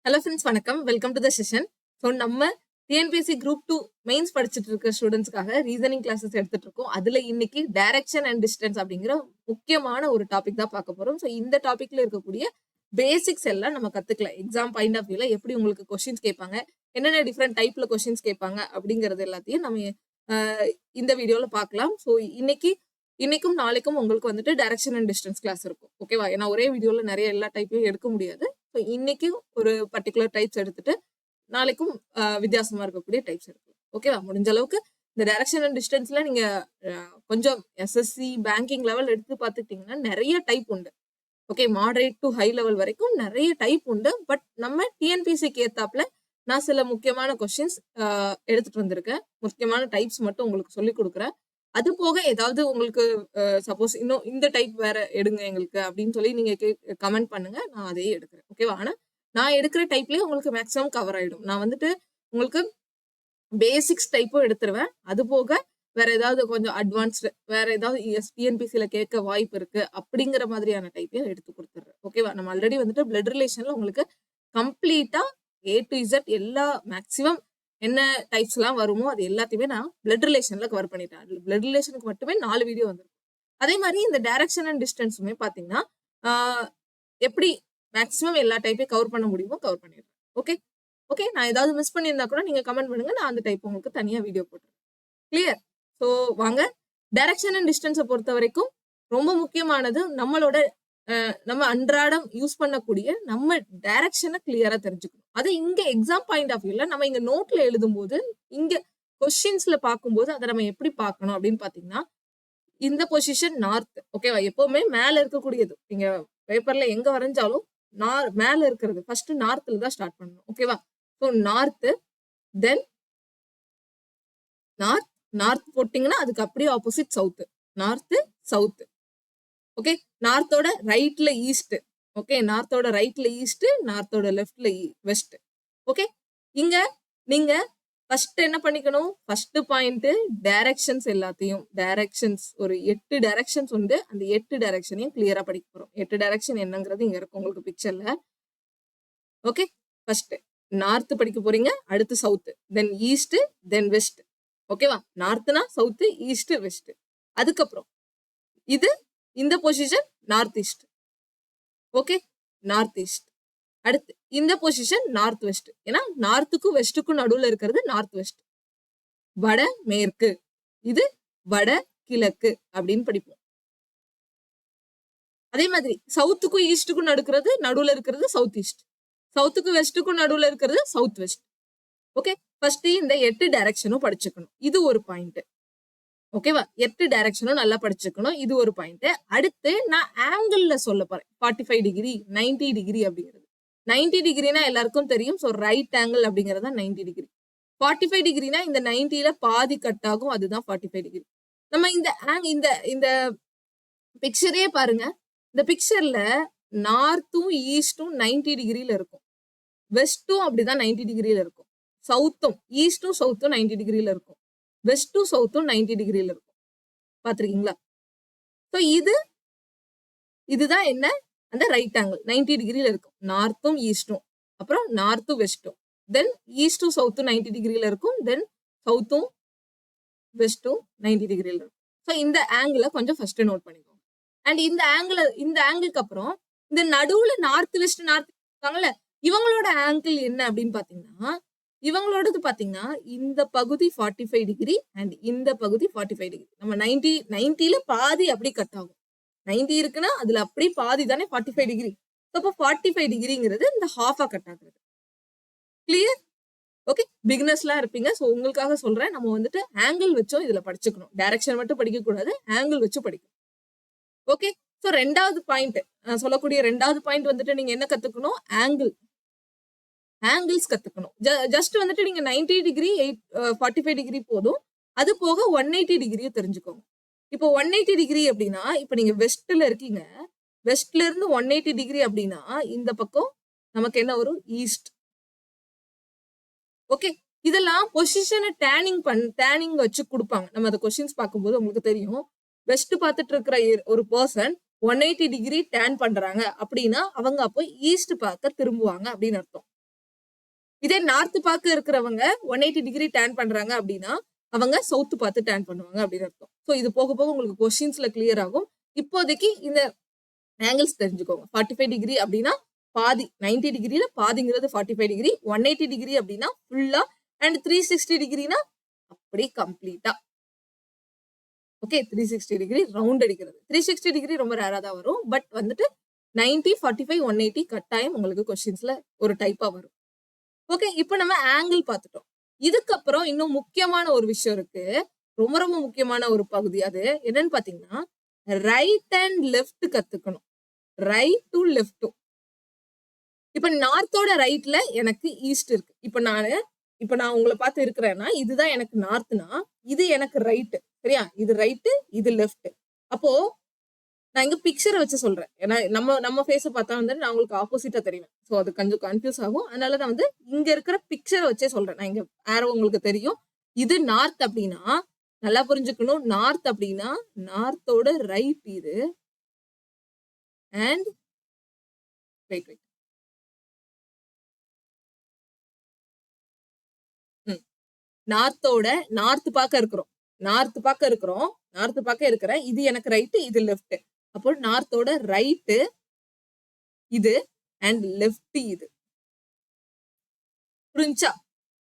Hello friends, வணக்கம். Welcome to the session. So நம்ம TNPSC group 2 mains படிச்சுட்டு இருக்க ஸ்டூடெண்ட்ஸ்க்காக ரீசனிங் கிளாஸஸ் எடுத்துட்டு இருக்கோம். அதுல இன்னைக்கு டைரக்ஷன் அண்ட் டிஸ்டன்ஸ் அப்படிங்கிற முக்கியமான ஒரு டாபிக் தான் பார்க்க போறோம். ஸோ இந்த டாபிக்ல இருக்கக்கூடிய பேசிக்ஸ் எல்லாம் நம்ம கத்துக்கலாம். எக்ஸாம் பாயிண்ட் ஆஃப் வியூல எப்படி உங்களுக்கு கொஸ்டின்ஸ் கேட்பாங்க, என்னென்ன டிஃப்ரெண்ட் டைப்ல கொஸ்டின்ஸ் கேட்பாங்க அப்படிங்கிறது எல்லாத்தையும் நம்ம இந்த வீடியோல பார்க்கலாம். ஸோ இன்னைக்கும் நாளைக்கும் உங்களுக்கு வந்துட்டு டைரக்ஷன் அண்ட் டிஸ்டன்ஸ் கிளாஸ் இருக்கும். ஓகேவா? ஏன்னா ஒரே வீடியோல நிறைய எல்லா டைப்பையும் எடுக்க முடியாது. ஸோ இன்னைக்கும் ஒரு பர்டிகுலர் டைப்ஸ் எடுத்துட்டு நாளைக்கும் வித்தியாசமா இருக்கக்கூடிய டைப்ஸ் எடுக்கலாம். ஓகேவா? முடிஞ்ச அளவுக்கு இந்த டைரக்ஷன் அண்ட் டிஸ்டன்ஸ்ல நீங்க கொஞ்சம் எஸ்எஸ்சி பேங்கிங் லெவல் எடுத்து பார்த்துக்கிட்டீங்கன்னா நிறைய டைப் உண்டு. Okay, moderate to high level வரைக்கும் நிறைய டைப் உண்டு. பட் நம்ம டிஎன்பிசிக்கு ஏத்தாப்புல நான் சில முக்கியமான கொஸ்டின்ஸ் எடுத்துட்டு வந்திருக்கேன். முக்கியமான டைப்ஸ் மட்டும் உங்களுக்கு சொல்லி கொடுக்குறேன். அது போக ஏதாவது உங்களுக்கு சப்போஸ் இன்னும் இந்த டைப் வேற எடுங்க எங்களுக்கு அப்படின்னு சொல்லி நீங்க கமெண்ட் பண்ணுங்க, நான் அதையே எடுக்கிறேன். ஓகேவா? ஆனா நான் எடுக்கிற டைப்லயே உங்களுக்கு மேக்ஸிமம் கவர் ஆயிடும். நான் வந்துட்டு உங்களுக்கு பேசிக்ஸ் டைப்பும் எடுத்துருவேன். அது போக வேற ஏதாவது கொஞ்சம் அட்வான்ஸ்டு வேற ஏதாவது டிஎன்பிசில கேட்க வாய்ப்பு இருக்கு அப்படிங்கிற மாதிரியான டைப்பையும் எடுத்து கொடுத்துட்றேன். ஓகேவா? நம்ம ஆல்ரெடி வந்துட்டு பிளட் ரிலேஷன்ல உங்களுக்கு கம்ப்ளீட்டா A to Z எல்லா மேக்ஸிமம் என்ன டைப்ஸ் எல்லாம் வருமோ அது எல்லாத்தையுமே நான் பிளட் ரிலேஷன்ல கவர் பண்ணிட்டேன். பிளட் ரிலேஷனுக்கு மட்டுமே 4 வீடியோ வந்துருக்கு. அதே மாதிரி இந்த டைரக்ஷன் அண்ட் டிஸ்டன்ஸுமே பாத்தீங்கன்னா எப்படி மேக்ஸிமம் எல்லா டைப்பையும் கவர் பண்ண முடியுமோ கவர் பண்ணிடுறேன். ஓகே ஓகே, நான் ஏதாவது மிஸ் பண்ணியிருந்தா கூட நீங்க கமெண்ட் பண்ணுங்க, நான் அந்த டைப் உங்களுக்கு தனியா வீடியோ போட்டுறேன். கிளியர்? ஸோ வாங்க, டைரக்ஷன் அண்ட் டிஸ்டன்ஸை பொறுத்த வரைக்கும் ரொம்ப முக்கியமானது நம்ம அன்றாடம் யூஸ் பண்ணக்கூடிய நம்ம டைரக்ஷனை கிளியரா தெரிஞ்சுக்கணும். அது இங்க எக்ஸாம் பாயிண்ட் ஆஃப் வியூல நம்ம இங்க நோட்ல எழுதும் போது இங்க கொஸ்டின்ஸ்ல பார்க்கும்போது அதை நம்ம எப்படி பார்க்கணும் அப்படின்னு பாத்தீங்கன்னா, இந்த பொசிஷன் நார்த். ஓகேவா? எப்பவுமே மேல இருக்கக்கூடியது நீங்க பேப்பர்ல எங்க வரைஞ்சாலும் மேல இருக்கிறது ஃபர்ஸ்ட் நார்த்ல தான் ஸ்டார்ட் பண்ணணும். ஓகேவா? ஸோ நார்த், தென் நார்த் போட்டீங்கன்னா அதுக்கு அப்படியே opposite south. North south. Okay, நார்த்தோட ரைட்ல ஈஸ்ட். ஓகே, நார்த்தோட ரைட்ல ஈஸ்ட், நார்த்தோட லெஃப்ட்ல வெஸ்ட். ஓகே, இங்க நீங்க ஃபர்ஸ்ட் என்ன பண்ணிக்கணும்? ஃபர்ஸ்ட் பாயிண்ட் டைரக்ஷன்ஸ் எல்லாத்தையும் ஒரு 8 டைரக்ஷன்ஸ் உண்டு. அந்த 8 டைரக்ஷனையும் கிளியரா படிக்க போறோம். 8 டைரக்ஷன் என்னங்கிறது இங்க இருக்கு உங்களுக்கு பிக்சர்ல. ஓகே, ஃபர்ஸ்ட் நார்த் படிக்க போறீங்க, அடுத்து south, then east, then west. ஓகேவா? நார்த்னா சவுத், ஈஸ்ட், வெஸ்ட். அதுக்கப்புறம் இந்த position north east. Okay, north east. அடுத்து இந்த பொசிஷன் நார்த் வெஸ்ட். ஏன்னா நார்த்துக்கும் வெஸ்ட்டுக்கும் நடுவுல இருக்கிறது நார்த் வெஸ்ட். வட மேற்கு, இது வட கிழக்கு அப்படின்னு படிப்போம். அதே மாதிரி சவுத்துக்கும் ஈஸ்டுக்கும் நடுவுல இருக்கிறது சவுத் ஈஸ்ட். சவுத்துக்கும் வெஸ்ட்டுக்கும் நடுவுல இருக்கிறது சவுத் வெஸ்ட். ஓகே, ஃபர்ஸ்ட் இந்த 8 டைரக்ஷனும் படிச்சுக்கணும். இது ஒரு பாயிண்ட். ஓகேவா? 8 டைரக்ஷனும் நல்லா படிச்சுக்கணும். இது ஒரு பாயிண்ட். அடுத்து நான் ஆங்கிள் சொல்ல போறேன். 45 டிகிரி, 90 டிகிரி அப்படிங்கிறது. 90 டிகிரினா எல்லாருக்கும் தெரியும். ஸோ ரைட் ஆங்கிள் அப்படிங்கிறது தான் 90 டிகிரி. 45 டிகிரினா இந்த 90ல பாதி கட் ஆகும், அதுதான் 45 டிகிரி. நம்ம இந்த பிக்சரே பாருங்க. இந்த பிக்சர்ல நார்த்தும் ஈஸ்டும் 90 டிகிரியில இருக்கும். வெஸ்டும் அப்படிதான் 90 டிகிரியில இருக்கும். ஈஸ்டும் சவுத்தும் 90 டிகிரியில இருக்கும். வெஸ்டும் சவுத்தும் 90 டிகிரியில இருக்கும். பாத்திருக்கீங்களா? ஸோ இதுதான் என்ன? அந்த ரைட் ஆங்கிள் 90 டிகிரியில இருக்கும். நார்த்தும் ஈஸ்டும், அப்புறம் நார்த்தும் வெஸ்டும், தென் ஈஸ்டும் சவுத்தும் 90 டிகிரியில இருக்கும், தென் சவுத்தும் வெஸ்டும் 90 டிகிரியில இருக்கும். ஸோ இந்த ஆங்கிளை கொஞ்சம் ஃபர்ஸ்ட் நோட் பண்ணிக்கோங்க. அண்ட் இந்த ஆங்கிளுக்கு அப்புறம் இந்த நடுவுல நார்த் இருக்காங்கல்ல, இவங்களோட ஆங்கிள் என்ன அப்படின்னு பாத்தீங்கன்னா, இவங்களோடது பாத்தீங்கன்னா இந்த பகுதி 45 டிகிரி அண்ட் இந்த பகுதி 45 டிகிரி. நம்ம 90ல பாதி அப்படி கட் ஆகும். 90 இருக்குன்னா அதுல அப்படி பாதி தானே 45 டிகிரி. அப்போ 45 டிகிரிங்கிறது இந்த ஹாஃபா கட் ஆகுறது. கிளியர்? ஓகே, பிகினர்ஸ்லாம் இருப்பீங்க. ஸோ உங்களுக்காக சொல்றேன், நம்ம வந்துட்டு ஆங்கிள் வச்சும் இதுல படிச்சுக்கணும். டைரக்ஷன் மட்டும் படிக்க கூடாது, ஆங்கிள் வச்சு படிக்கணும். ஓகே, ஸோ ரெண்டாவது பாயிண்ட் சொல்லக்கூடிய ரெண்டாவது பாயிண்ட் வந்துட்டு நீங்க என்ன கத்துக்கணும்? ஆங்கிள்ஸ் கத்துக்கணும். ஜஸ்ட் வந்துட்டு நீங்க 90 டிகிரி 45 டிகிரி போதும். அது போக 180 டிகிரியும் தெரிஞ்சுக்கோங்க. இப்போ 180 டிகிரி அப்படின்னா, இப்போ நீங்க வெஸ்ட்ல இருக்கீங்க. வெஸ்ட்ல இருந்து 180 டிகிரி அப்படின்னா இந்த பக்கம் நமக்கு என்ன வரும்? ஈஸ்ட். ஓகே, இதெல்லாம் பொசிஷனை டேனிங் வச்சு கொடுப்பாங்க. நம்ம அந்த கொஸ்டின்ஸ் பார்க்கும்போது உங்களுக்கு தெரியும். வெஸ்ட் பார்த்துட்டு இருக்கிற ஒரு பர்சன் 180 டிகிரி டேன் பண்றாங்க அப்படின்னா அவங்க அப்போ ஈஸ்ட் பார்க்க திரும்புவாங்க அப்படின்னு அர்த்தம். இதே நார்த் பார்க்க இருக்கிறவங்க 180 டிகிரி டேன் பண்றாங்க அப்படின்னா அவங்க சவுத் பார்த்து டேன் பண்ணுவாங்க அப்படின்னு அர்த்தம். ஸோ இது போக போக உங்களுக்கு கொஸ்டின்ஸ்ல கிளியர் ஆகும். இப்போதைக்கு இந்த ஆங்கிள்ஸ் தெரிஞ்சுக்கோங்க. 45 டிகிரி அப்படின்னா பாதி, 90 டிகிரியில பாதிங்கிறது 45 டிகிரி, 180 டிகிரி அப்படின்னா ஃபுல்லா, அண்ட் 360 டிகிரினா அப்படி கம்ப்ளீட்டா. ஓகே, 360 டிகிரி ரவுண்ட் அடிக்கிறது. 360 டிகிரி ரொம்ப ரேரா தான் வரும். பட் வந்துட்டு 90, 45, 180 கட்டாயம் உங்களுக்கு கொஸ்டின்ஸ்ல ஒரு டைப்பா வரும். ஓகே, இப்போ நம்ம ஆங்கிள் பார்த்துட்டோம். இதுக்கப்புறம் இன்னும் முக்கியமான ஒரு விஷயம் இருக்கு. ரொம்ப ரொம்ப முக்கியமான ஒரு பகுதி. அது என்னன்னு பாத்தீங்கன்னா ரைட் அண்ட் லெஃப்ட் கத்துக்கணும். Right to left. இப்ப நார்த்தோட ரைட்ல எனக்கு ஈஸ்ட் இருக்கு. இப்ப நான் உங்களை பார்த்து இருக்கிறேன்னா இதுதான் எனக்கு நார்த்னா இது எனக்கு ரைட். சரியா? இது ரைட்டு, இது லெஃப்ட். அப்போ நான் இங்க பிக்சரை வச்சு சொல்றேன். ஏன்னா நம்ம ஃபேஸ பார்த்தா வந்து நான் உங்களுக்கு ஆப்போசிட்டா தெரியும். ஸோ அது கொஞ்சம் கன்ஃபியூஸ் ஆகும். அதனால தான் வந்து இங்க இருக்கிற பிக்சரை வச்சே சொல்றேன். நான் இங்க ஆரோ உங்களுக்கு தெரியும். இது நார்த் அப்படின்னா நல்லா புரிஞ்சுக்கணும். நார்த் அப்படின்னா நார்த்தோட ரைட் இது. அண்ட் வெயிட் நார்த்தோட நார்த் பார்க்க இருக்கிற இது எனக்கு ரைட்டு, இது லெஃப்ட். அப்போ நார்த்தோட ரைட்டு இது அண்ட் லெஃப்ட் இது. புரிஞ்சா?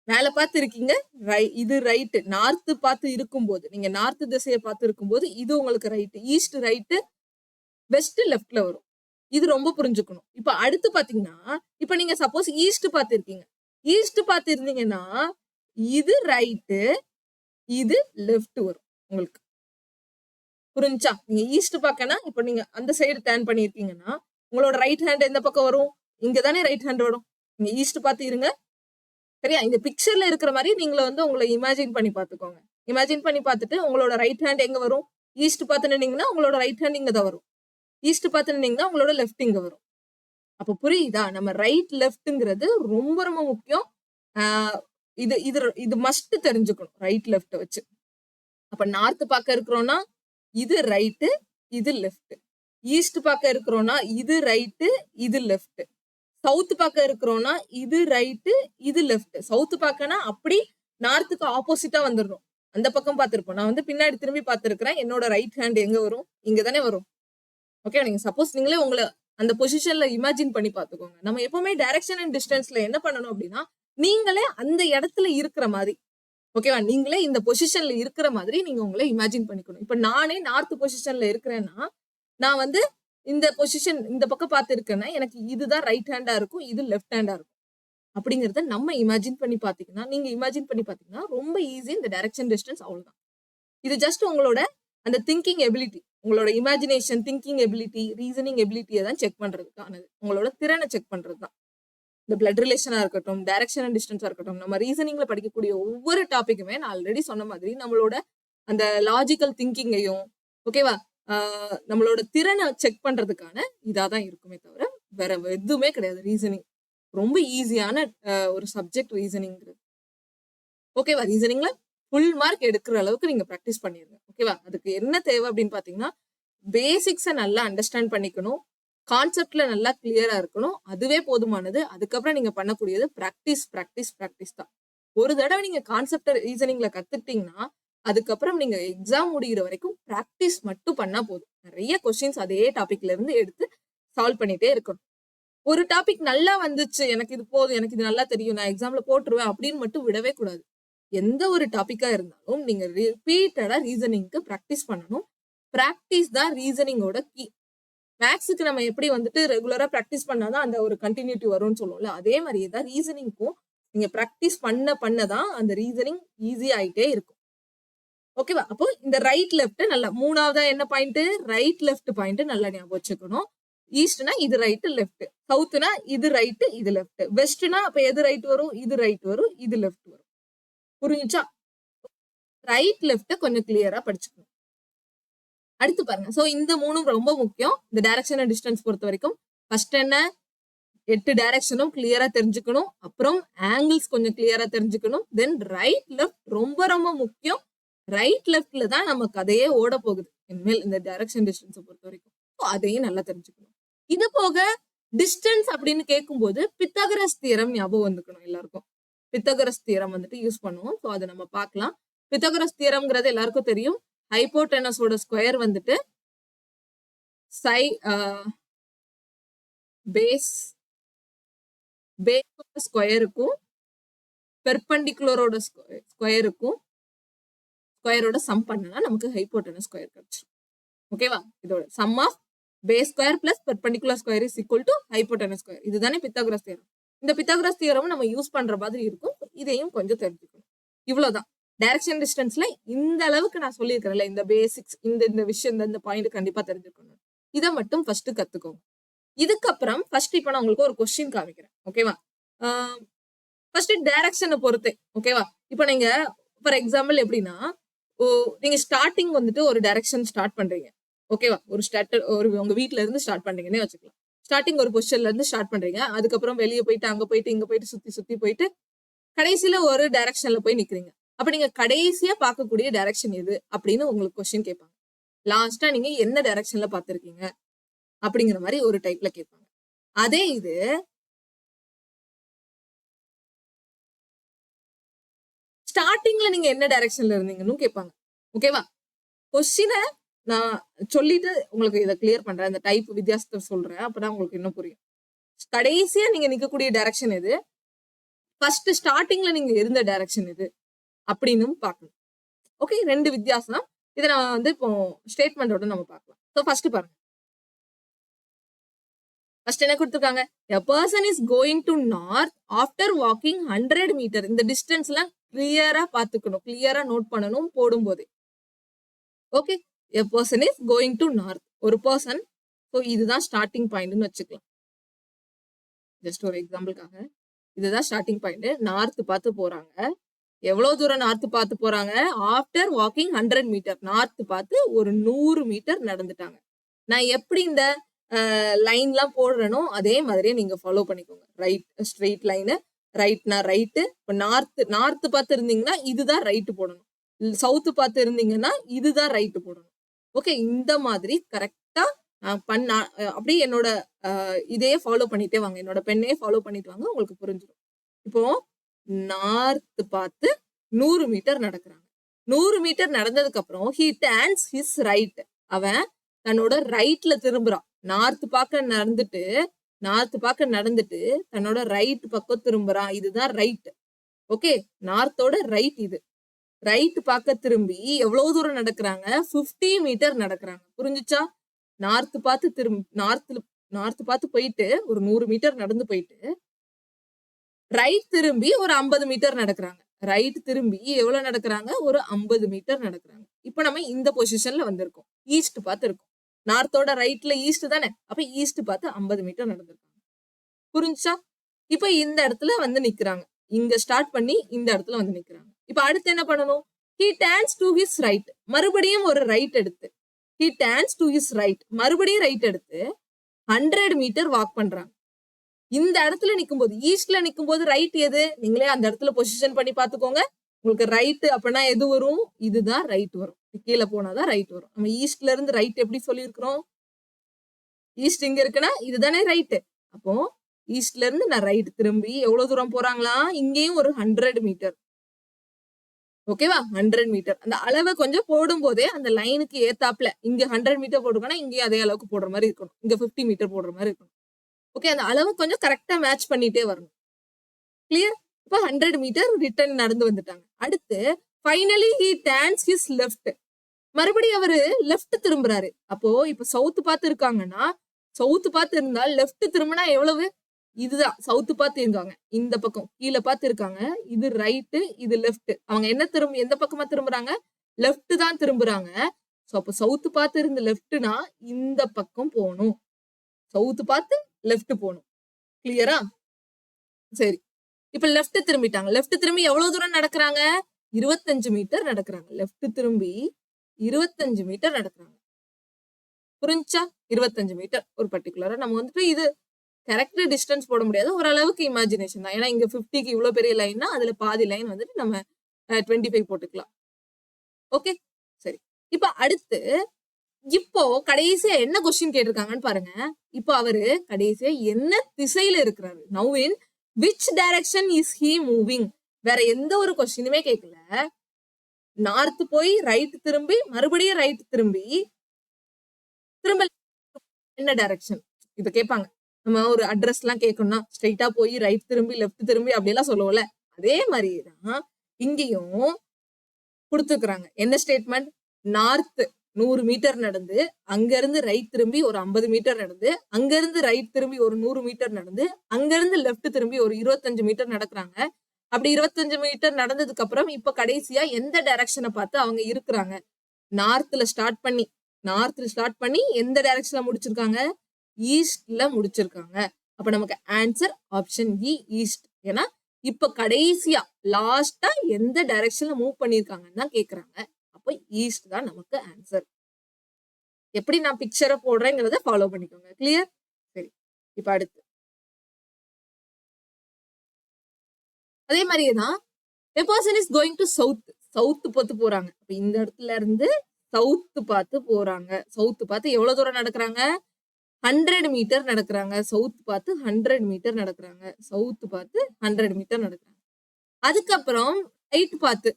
மேல பார்த்து இருக்கீங்க, இது ரைட்டு. நார்த் பார்த்து இருக்கும்போது, நீங்க நார்த் திசையை பார்த்து இருக்கும்போது இது உங்களுக்கு ரைட்டு. ஈஸ்ட் ரைட்டு, வெஸ்ட் லெஃப்ட்ல வரும். இது ரொம்ப புரிஞ்சுக்கணும். இப்ப அடுத்து பாத்தீங்கன்னா, இப்ப நீங்க சப்போஸ் ஈஸ்ட் பார்த்து இருக்கீங்க. ஈஸ்ட் பார்த்து இருந்தீங்கன்னா இது ரைட்டு, இது லெஃப்ட் வரும் உங்களுக்கு. புரிஞ்சா? நீங்க ஈஸ்ட் பார்க்கனா இப்ப நீங்க அந்த சைடு டர்ன் பண்ணிருக்கீங்கன்னா உங்களோட ரைட் ஹேண்ட் எந்த பக்கம் வரும்? இங்கதானே ரைட் ஹேண்ட் வரும். நீங்க ஈஸ்ட் பார்த்து இருங்க. சரியா? இந்த பிக்சர்ல இருக்கிற மாதிரி நீங்கள வந்து உங்களை இமேஜின் பண்ணி பார்த்துக்கோங்க. இமேஜின் பண்ணி பார்த்துட்டு உங்களோட ரைட் ஹேண்ட் எங்க வரும்? ஈஸ்ட் பார்த்து நின்னீங்கன்னா உங்களோட ரைட் ஹேண்ட் இங்க தான் வரும். ஈஸ்ட் பார்த்து நின்னீங்கன்னா உங்களோட லெஃப்ட் இங்க வரும். அப்ப புரியுதா? நம்ம ரைட் லெஃப்ட்ங்கிறது ரொம்ப ரொம்ப முக்கியம். இது இது இது மஸ்ட் தெரிஞ்சுக்கணும் ரைட் லெஃப்ட் வச்சு. அப்ப நார்த் பார்க்க இருக்கிறோம்னா இது ரைட்டு, இது லெஃப்ட். ஈஸ்ட் பார்க்க இருக்கிறோம்னா இது ரைட்டு, இது லெஃப்ட். சவுத் பார்க்க இருக்கிறோம்னா இது ரைட்டு, இது லெஃப்ட். சவுத் பார்க்கனா அப்படி நார்த்துக்கு ஆப்போசிட்டா வந்துடணும். அந்த பக்கம் பார்த்திருப்போம். நான் வந்து பின்னாடி திரும்பி பார்த்திருக்கிறேன். என்னோட ரைட் ஹேண்ட் எங்க வரும்? இங்க தானே வரும். ஓகே, நீங்க சப்போஸ் நீங்களே உங்களை அந்த பொசிஷன்ல இமேஜின் பண்ணி பார்த்துக்கோங்க. நம்ம எப்பவுமே டைரக்ஷன் அண்ட் டிஸ்டன்ஸ்ல என்ன பண்ணணும் அப்படின்னா நீங்களே அந்த இடத்துல இருக்கிற மாதிரி, ஓகேவா, நீங்களே இந்த பொசிஷன்ல இருக்கிற மாதிரி நீங்க உங்களை இமேஜின் பண்ணிக்கணும். இப்ப நானே நார்த் பொசிஷன்ல இருக்கிறேன்னா நான் வந்து இந்த பொசிஷன் இந்த பக்கம் பார்த்து இருக்கேன்னா எனக்கு இதுதான் ரைட் ஹேண்டா இருக்கும், இது லெஃப்ட் ஹேண்டா இருக்கும். அப்படிங்கறத நம்ம இமேஜின் பண்ணி பாத்தீங்கன்னா, நீங்க இமேஜின் பண்ணி பாத்தீங்கன்னா ரொம்ப ஈஸி. இந்த டைரக்ஷன் டிஸ்டன்ஸ் அவ்வளவுதான். இது ஜஸ்ட் உங்களோட அந்த திங்கிங் எபிலிட்டி, உங்களோட இமேஜினேஷன், திங்கிங் எபிலிட்டி, ரீசனிங் எபிலிட்டியை தான் செக் பண்றதுக்கானது. உங்களோட திறனை செக் பண்றது தான். இந்த பிளட் ரிலேஷனா இருக்கட்டும், டைரக்ஷன் அண்ட் டிஸ்டன்ஸா இருக்கட்டும், நம்ம ரீசனிங்ல படிக்கக்கூடிய ஒவ்வொரு டாபிக்குமே நான் ஆல்ரெடி சொன்ன மாதிரி நம்மளோட அந்த லாஜிக்கல் திங்கிங்கையும், ஓகேவா, நம்மளோட திறனை செக் பண்றதுக்கான இதாதான் இருக்குமே தவிர வேற எதுவுமே கிடையாது. ரீசனிங் ரொம்ப ஈஸியான ஒரு சப்ஜெக்ட் ரீசனிங்கிறது. ஓகேவா? ரீசனிங்ல ஃபுல் மார்க் எடுக்கிற அளவுக்கு நீங்க ப்ராக்டிஸ் பண்ணிருங்க. ஓகேவா? அதுக்கு என்ன தேவை அப்படின்னு பாத்தீங்கன்னா பேசிக்ஸை நல்லா அண்டர்ஸ்டாண்ட் பண்ணிக்கணும், கான்செப்ட்ல நல்லா கிளியரா இருக்கணும். அதுவே போதுமானது. அதுக்கப்புறம் நீங்க பண்ணக்கூடியது ப்ராக்டிஸ் ப்ராக்டிஸ் ப்ராக்டிஸ் தான். ஒரு தடவை நீங்க கான்செப்ட் ரீசனிங்ல கத்துக்கிட்டீங்கன்னா அதுக்கப்புறம் நீங்க எக்ஸாம் முடிகிற வரைக்கும் ப்ராக்டிஸ் மட்டும் பண்ணா போதும். நிறைய கொஸ்டின்ஸ் அதே டாபிக்ல இருந்து எடுத்து சால்வ் பண்ணிட்டே இருக்கணும். ஒரு டாபிக் நல்லா வந்துச்சு, எனக்கு இது போதும், எனக்கு இது நல்லா தெரியும், நான் எக்ஸாம்ல போட்டுருவேன் அப்படின்னு மட்டும் விடவே கூடாது. எந்த ஒரு டாபிக்கா இருந்தாலும் நீங்க ரிப்பீட்டடா ரீசனிங்க்கு ப்ராக்டிஸ் பண்ணணும். ப்ராக்டிஸ் தான் ரீசனிங்கோட கீ. மேக்ஸுக்கு நம்ம எப்படி வந்துட்டு ரெகுலரா ப்ராக்டிஸ் பண்ணாதான் அந்த ஒரு கண்டினியூட்டி வரும்னு சொல்லுவோம்ல, அதே மாதிரியே தான் ரீசனிங்க்கும் நீங்க ப்ராக்டிஸ் பண்ணதான் அந்த ரீசனிங் ஈஸி ஆயிட்டே இருக்கும். ஓகேவா? அப்போ இந்த ரைட் லெஃப்ட் நல்லா மூணாவதா என்ன பாயிண்ட்? ரைட் லெஃப்ட் பாயிண்ட் நல்லா ஞாபகம் வச்சுக்கணும். ஈஸ்ட்னா இது ரைட் லெஃப்ட், சவுத்னா இது ரைட் இது லெஃப்ட், வெஸ்ட்னா அப்ப எது ரைட் வரும்? இது ரைட் வரும், இது லெஃப்ட் வரும். புரிஞ்சுச்சா? ரைட் லெஃப்ட் கொஞ்சம் கிளியரா படிச்சுக்கணும். அடுத்து பாருங்க. சோ இந்த மூணும் ரொம்ப முக்கியம் இந்த டைரக்ஷன் அண்ட் டிஸ்டன்ஸ் பொறுத்த வரைக்கும். ஃபர்ஸ்ட் என்ன? 8 டைரக்ஷனும் கிளியரா தெரிஞ்சுக்கணும். அப்புறம் ஆங்கிள்ஸ் கொஞ்சம் கிளியரா தெரிஞ்சுக்கணும். தென் ரைட் லெஃப்ட் ரொம்ப ரொம்ப முக்கியம். ரைட் லெஃப்ட்ல தான் நம்ம கதையே ஓட போகுது இனிமேல் இந்த டைரக்ஷன் டிஸ்டன்ஸை பொறுத்த வரைக்கும். அதையும் நல்லா தெரிஞ்சுக்கணும். இது போக டிஸ்டன்ஸ் அப்படின்னு கேட்கும்போது பித்தகரஸ் தியரம் ஞாபகம் வந்துக்கணும் எல்லாருக்கும். பித்தகரஸ் தியரம் வந்துட்டு யூஸ் பண்ணுவோம். ஸோ அதை நம்ம பார்க்கலாம். பித்தகரஸ் தியரம்ங்கிறது எல்லாருக்கும் தெரியும். ஹைப்போடெனஸோட ஸ்கொயர் வந்துட்டு பேஸ் ஸ்கொயருக்கும் பெர்பெண்டிகுலரோட ஸ்கொயரோட சம் பண்ணனா நமக்கு ஹைப்போடெனஸ் ஸ்கொயர் கிடைச்சிடும். ஓகேவா? இதோட sum of base square plus perpendicular square is equal to hypotenuse square. இதுதானே பித்தகரஸ் தியரம். இந்த பித்தகரஸ் தியரம் நம்ம யூஸ் பண்ற மாதிரி இருக்கும். இதையும் கொஞ்சம் தெரிஞ்சுக்கணும். இவ்வளவுதான். டைரக்ஷன் டிஸ்டன்ஸ்ல இந்த அளவுக்கு நான் சொல்லியிருக்கிறேன்ல, இந்த பேசிக்ஸ், இந்த விஷயம், இந்த பாயிண்ட் கண்டிப்பா தெரிஞ்சுக்கணும். இதை மட்டும் ஃபர்ஸ்ட் கத்துக்கோங்க. இதுக்கப்புறம் ஃபர்ஸ்ட் இப்ப நான் உங்களுக்கு ஒரு கொஸ்டின் காமிக்கிறேன். ஓகேவா? ஃபர்ஸ்ட் டைரக்ஷனை பொறுத்து. ஓகேவா? இப்ப நீங்க ஃபார் எக்ஸாம்பிள் எப்படின்னா, நீங்க ஸ்டார்டிங் வந்துட்டு ஒரு டைரக்ஷன் ஸ்டார்ட் பண்றீங்க. ஓகேவா? ஒரு உங்க வீட்ல இருந்து ஸ்டார்ட் பண்றீங்கன்னே வச்சுக்கலாம். ஸ்டார்டிங் ஒரு பொசிஷன்ல இருந்து ஸ்டார்ட் பண்றீங்க. அதுக்கப்புறம் வெளியே போயிட்டு அங்க போயிட்டு இங்க போயிட்டு சுத்தி போயிட்டு கடைசியில ஒரு டைரக்ஷன்ல போய் நிக்கிறீங்க. அப்ப நீங்க கடைசியா பார்க்கக்கூடிய டைரக்ஷன் எது அப்படின்னு உங்களுக்கு கொஸ்டின் கேட்பாங்க. லாஸ்டா நீங்க என்ன டைரக்ஷன்ல பாத்திருக்கீங்க அப்படிங்கிற மாதிரி ஒரு டைப்ல கேட்பாங்க. அதே இது ஸ்டார்டிங்ல நீங்க என்ன டைரக்ஷன்ல இருந்தீங்கன்னு கேட்பாங்க. ஓகேவா? கொஸ்டினை நான் சொல்லிட்டு உங்களுக்கு இதை கிளியர் பண்றேன். இந்த டைப் வித்தியாசத்தை சொல்றேன். அப்பதான் உங்களுக்கு இன்னும் புரியும். கடைசியா நீங்க நிக்கக்கூடிய டைரக்ஷன் எது, ஃபர்ஸ்ட் ஸ்டார்டிங்ல நீங்க இருந்த டைரக்ஷன் எது அப்படின்னு பார்க்கணும். ஓகே, ரெண்டு வித்தியாசம். இதை நான் வந்து இப்போ ஸ்டேட்மெண்டோட நம்ம பார்க்கலாம். ஸோ ஃபர்ஸ்ட் பாருங்க. ஃபர்ஸ்ட் என்ன கொடுத்துருக்காங்க? a person is going to north after walking 100 meter. இந்த டிஸ்டன்ஸ் எல்லாம் கிளியரா பாத்துக்கணும், கிளியரா நோட் பண்ணணும் போடும்போது. Okay, a person is going to north. ஒரு பர்சன். ஸோ இதுதான் ஸ்டார்டிங் பாயிண்ட்னு வச்சுக்கலாம். ஜஸ்ட் ஒரு எக்ஸாம்பிளுக்காக இதுதான் ஸ்டார்டிங் பாயிண்ட். நார்த் பார்த்து போறாங்க. எவ்வளவு தூரம் நார்த் பார்த்து போறாங்க? After walking 100 metre. நார்த் பார்த்து ஒரு 100 மீட்டர் நடந்துட்டாங்க. நான் எப்படி இந்த லைன்லாம் போடுறனோ அதே மாதிரியே நீங்க ஃபாலோ பண்ணிக்கோங்க. ரைட், ஸ்ட்ரெயிட் லைனு, ரைட்னா ரைட்டு. இப்போ நார்த் பார்த்து இருந்தீங்கன்னா இதுதான் ரைட்டு போடணும். சவுத்து பார்த்து இருந்தீங்கன்னா இதுதான் ரைட்டு போடணும். ஓகே, இந்த மாதிரி கரெக்டா அப்படியே என்னோட இதையே ஃபாலோ பண்ணிட்டே வாங்க. என்னோட பெண்ணையே ஃபாலோ பண்ணிட்டு வாங்க, உங்களுக்கு புரிஞ்சிடும். இப்போ நார்த் பார்த்து 100 மீட்டர் நடக்கிறாங்க. 100 மீட்டர் நடந்ததுக்கு அப்புறம் he turns his right. அவன் தன்னோட ரைட்ல திரும்புறான். நார்த் பார்க்க நடந்துட்டு தன்னோட ரைட் பக்கம் திரும்புறான். இதுதான் ரைட். ஓகே, நார்த்தோட ரைட் இது. ரைட் பார்க்க திரும்பி எவ்வளவு தூரம் நடக்கிறாங்க? 50 மீட்டர் நடக்கிறாங்க. புரிஞ்சுச்சா? நார்த் பார்த்து போயிட்டு ஒரு 100 மீட்டர் நடந்து போயிட்டு ரைட் திரும்பி ஒரு 50 மீட்டர் நடக்கிறாங்க. ரைட் திரும்பி எவ்வளவு நடக்கிறாங்க? ஒரு 50 மீட்டர் நடக்கிறாங்க. இப்ப நம்ம இந்த பொசிஷன்ல வந்திருக்கோம். ஈஸ்ட் பார்த்து இருக்கோம். நார்த்தோட ரைட்ல ஈஸ்ட் தானே, அப்ப ஈஸ்ட் பார்த்து 50 மீட்டர் நடந்திருக்காங்க. புரிஞ்சா? இப்ப இந்த இடத்துல வந்து நிக்கிறாங்க. இங்க ஸ்டார்ட் பண்ணி இந்த இடத்துல வந்து நிக்கிறாங்க. இப்ப அடுத்து என்ன பண்ணணும்? he turns to his right. மறுபடியும் ஒரு ரைட் எடுத்து he turns to his right. மறுபடியும் ரைட் எடுத்து 100 மீட்டர் வாக் பண்றாங்க. இந்த இடத்துல நிக்கும்போது, ஈஸ்ட்ல நிக்கும்போது ரைட் எது? நீங்களே அந்த இடத்துல பொசிஷன் பண்ணி பாத்துக்கோங்க. உங்களுக்கு ரைட் அப்படின்னா எது வரும்? இதுதான் ரைட் வரும். கீழே போனாதான் ரைட் வரும். நம்ம ஈஸ்ட்ல இருந்து ரைட் எப்படி சொல்லியிருக்கிறோம்? ஈஸ்ட் இங்க இருக்குன்னா இதுதானே ரைட்டு. அப்போ ஈஸ்ட்ல இருந்து நான் ரைட் திரும்பி எவ்வளவு தூரம் போறாங்களா? இங்கேயும் ஒரு 100 மீட்டர். ஓகேவா? 100 மீட்டர். அந்த அளவை கொஞ்சம் போடும் போதே அந்த லைனுக்கு ஏத்தாப்ல இங்க 100 மீட்டர் போட்டுக்கணும், இங்கேயும் அதே அளவுக்கு போடுற மாதிரி இருக்கணும். இங்க 50 மீட்டர் போடுற மாதிரி இருக்கணும். ஓகே, அந்த அளவு கொஞ்சம் கரெக்டா மேட்ச் பண்ணிட்டே வரணும். கிளியர்? இப்ப 100 மீட்டர் ரிட்டர்ன் நடந்து வந்துட்டாங்க. அடுத்து finally he turns his left. மறுபடியும் அவரு லெஃப்ட் திரும்புறாரு. அப்போ இப்ப சவுத் பார்த்து இருக்காங்கன்னா, சவுத் பார்த்து இருந்தால் லெஃப்ட் திரும்பினா எவ்வளவு? இதுதான் சவுத் பார்த்து இருக்காங்க. இந்த பக்கம் கீழே பார்த்து இருக்காங்க. இது ரைட்டு, இது லெஃப்ட். அவங்க எந்த பக்கமா திரும்புறாங்க? லெஃப்ட் தான் திரும்புறாங்க. சோ அப்ப சவுத் பார்த்து இருந்த லெஃப்ட்னா இந்த பக்கம் போகணும். சவுத் பார்த்து லெஃப்ட் போகணும். கிளியரா? சரி, இப்ப லெஃப்ட் திரும்பிட்டாங்க. லெஃப்ட் திரும்பி எவ்வளவு தூரம் நடக்கிறாங்க? 25 மீட்டர் நடக்கிறாங்க. லெஃப்ட் திரும்பி 25 மீட்டர் நடக்கிறாங்க. புரிஞ்சா? 25 மீட்டர் ஒரு பர்டிகுலரா நம்ம வந்துட்டு இது கரெக்ட் டிஸ்டன்ஸ் போட முடியாது, ஓரளவுக்கு இமேஜினேஷன் தான். ஏன்னா இங்க 50க்கு இவ்வளவு பெரிய லைன்னா அதுல பாதி லைன் வந்துட்டு நம்ம 25 போட்டுக்கலாம். ஓகே, சரி. இப்ப அடுத்து இப்போ கடைசியா என்ன கொஸ்டின் கேட்டிருக்காங்கன்னு பாருங்க. இப்போ அவரு கடைசியா என்ன திசையில இருக்கிறாரு? Now in which direction is he moving? வேற எந்த ஒரு கொஸ்டினுமே கேட்கல. நார்த் போய் ரைட் திரும்பி மறுபடியும் ரைட் திரும்பி திரும்ப என்ன டைரக்ஷன் இப்ப கேட்பாங்க. நம்ம ஒரு அட்ரஸ் எல்லாம் கேட்கணும்னா ஸ்ட்ரைட்டா போய் ரைட் திரும்பி லெஃப்ட் திரும்பி அப்படியெல்லாம் சொல்லுவோம்ல, அதே மாதிரிதான் இங்கேயும் கொடுத்துக்கிறாங்க. என்ன ஸ்டேட்மெண்ட்? நார்த் 100 மீட்டர் நடந்து அங்க இருந்து ரைட் திரும்பி ஒரு 50 மீட்டர் நடந்து அங்க இருந்து ரைட் திரும்பி ஒரு 100 மீட்டர் நடந்து அங்க இருந்து லெஃப்ட் திரும்பி ஒரு 25 மீட்டர் நடக்கிறாங்க. அப்படி 25 மீட்டர் நடந்ததுக்கு அப்புறம் இப்ப கடைசியா எந்த டைரக்ஷனை பார்த்து அவங்க இருக்கிறாங்க? நார்த்ல ஸ்டார்ட் பண்ணி எந்த டைரக்ஷன்ல முடிச்சிருக்காங்க? ஈஸ்ட்ல முடிச்சிருக்காங்க. அப்ப நமக்கு ஆன்சர் ஆப்ஷன் இ ஈஸ்ட். ஏன்னா இப்ப கடைசியா லாஸ்டா எந்த டைரக்ஷன்ல மூவ் பண்ணிருக்காங்கன்னு தான் கேக்குறாங்க. அப்ப ஈஸ்ட் தான் நமக்கு ஆன்சர். எப்படி நான் பிக்சரை போடுறேங்கிறத ஃபாலோ பண்ணிக்கோங்க. கிளியர்? சரி, இப்ப அடுத்து அதே மாதிரியேதான் a person is going to south பார்த்து போறாங்க. அப்ப இந்த இடத்துல இருந்து சவுத் பார்த்து போறாங்க. சவுத் பார்த்து எவ்வளவு தூரம் நடக்கிறாங்க? 100 மீட்டர் நடக்கிறாங்க. சவுத் பார்த்து 100 மீட்டர் நடக்கிறாங்க. சவுத் பார்த்து 100 மீட்டர் நடக்கிறாங்க. அதுக்கப்புறம் ரைட் பார்த்து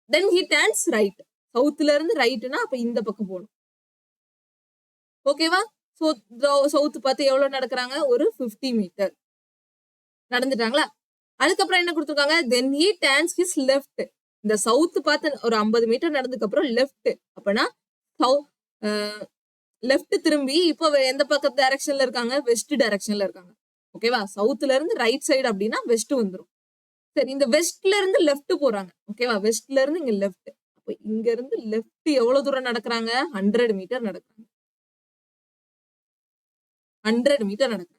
தென் ஹி டர்ன்ஸ் ரைட். சவுத்ல இருந்து ரைட்னா அப்ப இந்த பக்கம் போகணும். ஓகேவா? சவுத் பார்த்து எவ்வளவு நடக்கிறாங்க? ஒரு 50 மீட்டர் நடந்துட்டாங்களா? அதுக்கப்புறம் என்ன கொடுத்துருக்காங்க? Then he turns his left. இந்த சவுத் பார்த்து ஒரு 50 மீட்டர் நடந்ததுக்கு அப்புறம் லெஃப்ட். அப்பனா லெஃப்ட் திரும்பி இப்போ எந்த பக்கம் டைரக்ஷன்ல இருக்காங்க? வெஸ்ட் டைரக்ஷன்ல இருக்காங்க. ஓகேவா? சவுத்ல இருந்து ரைட் சைடு அப்படின்னா வெஸ்ட் வந்துடும். சரி, இந்த வெஸ்ட்ல இருந்து லெஃப்ட் போறாங்க. ஓகேவா? வெஸ்ட்ல இருந்து இங்க லெஃப்ட். அப்ப இங்க இருந்து லெஃப்ட் எவ்வளவு தூரம் நடக்கிறாங்க? 100 மீட்டர் நடக்கிறாங்க. 100 மீட்டர் நடக்கிறாங்க.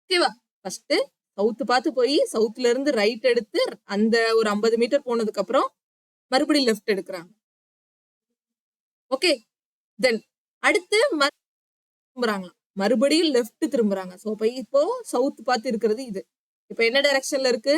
ஓகேவா? ஃபர்ஸ்ட் சவுத் பார்த்து போய் சவுத்ல இருந்து ரைட் எடுத்து அந்த ஒரு 50 மீட்டர் போனதுக்கு அப்புறம் மறுபடியும் லெஃப்ட் எடுக்கிறாங்க. ஓகே, தென் அடுத்து திரும்புறாங்க. மறுபடியும் லெஃப்ட் திரும்புறாங்க. சோ இப்போ சவுத் பார்த்து இருக்கிறது இது. இப்ப என்ன டைரக்ஷன்ல இருக்கு?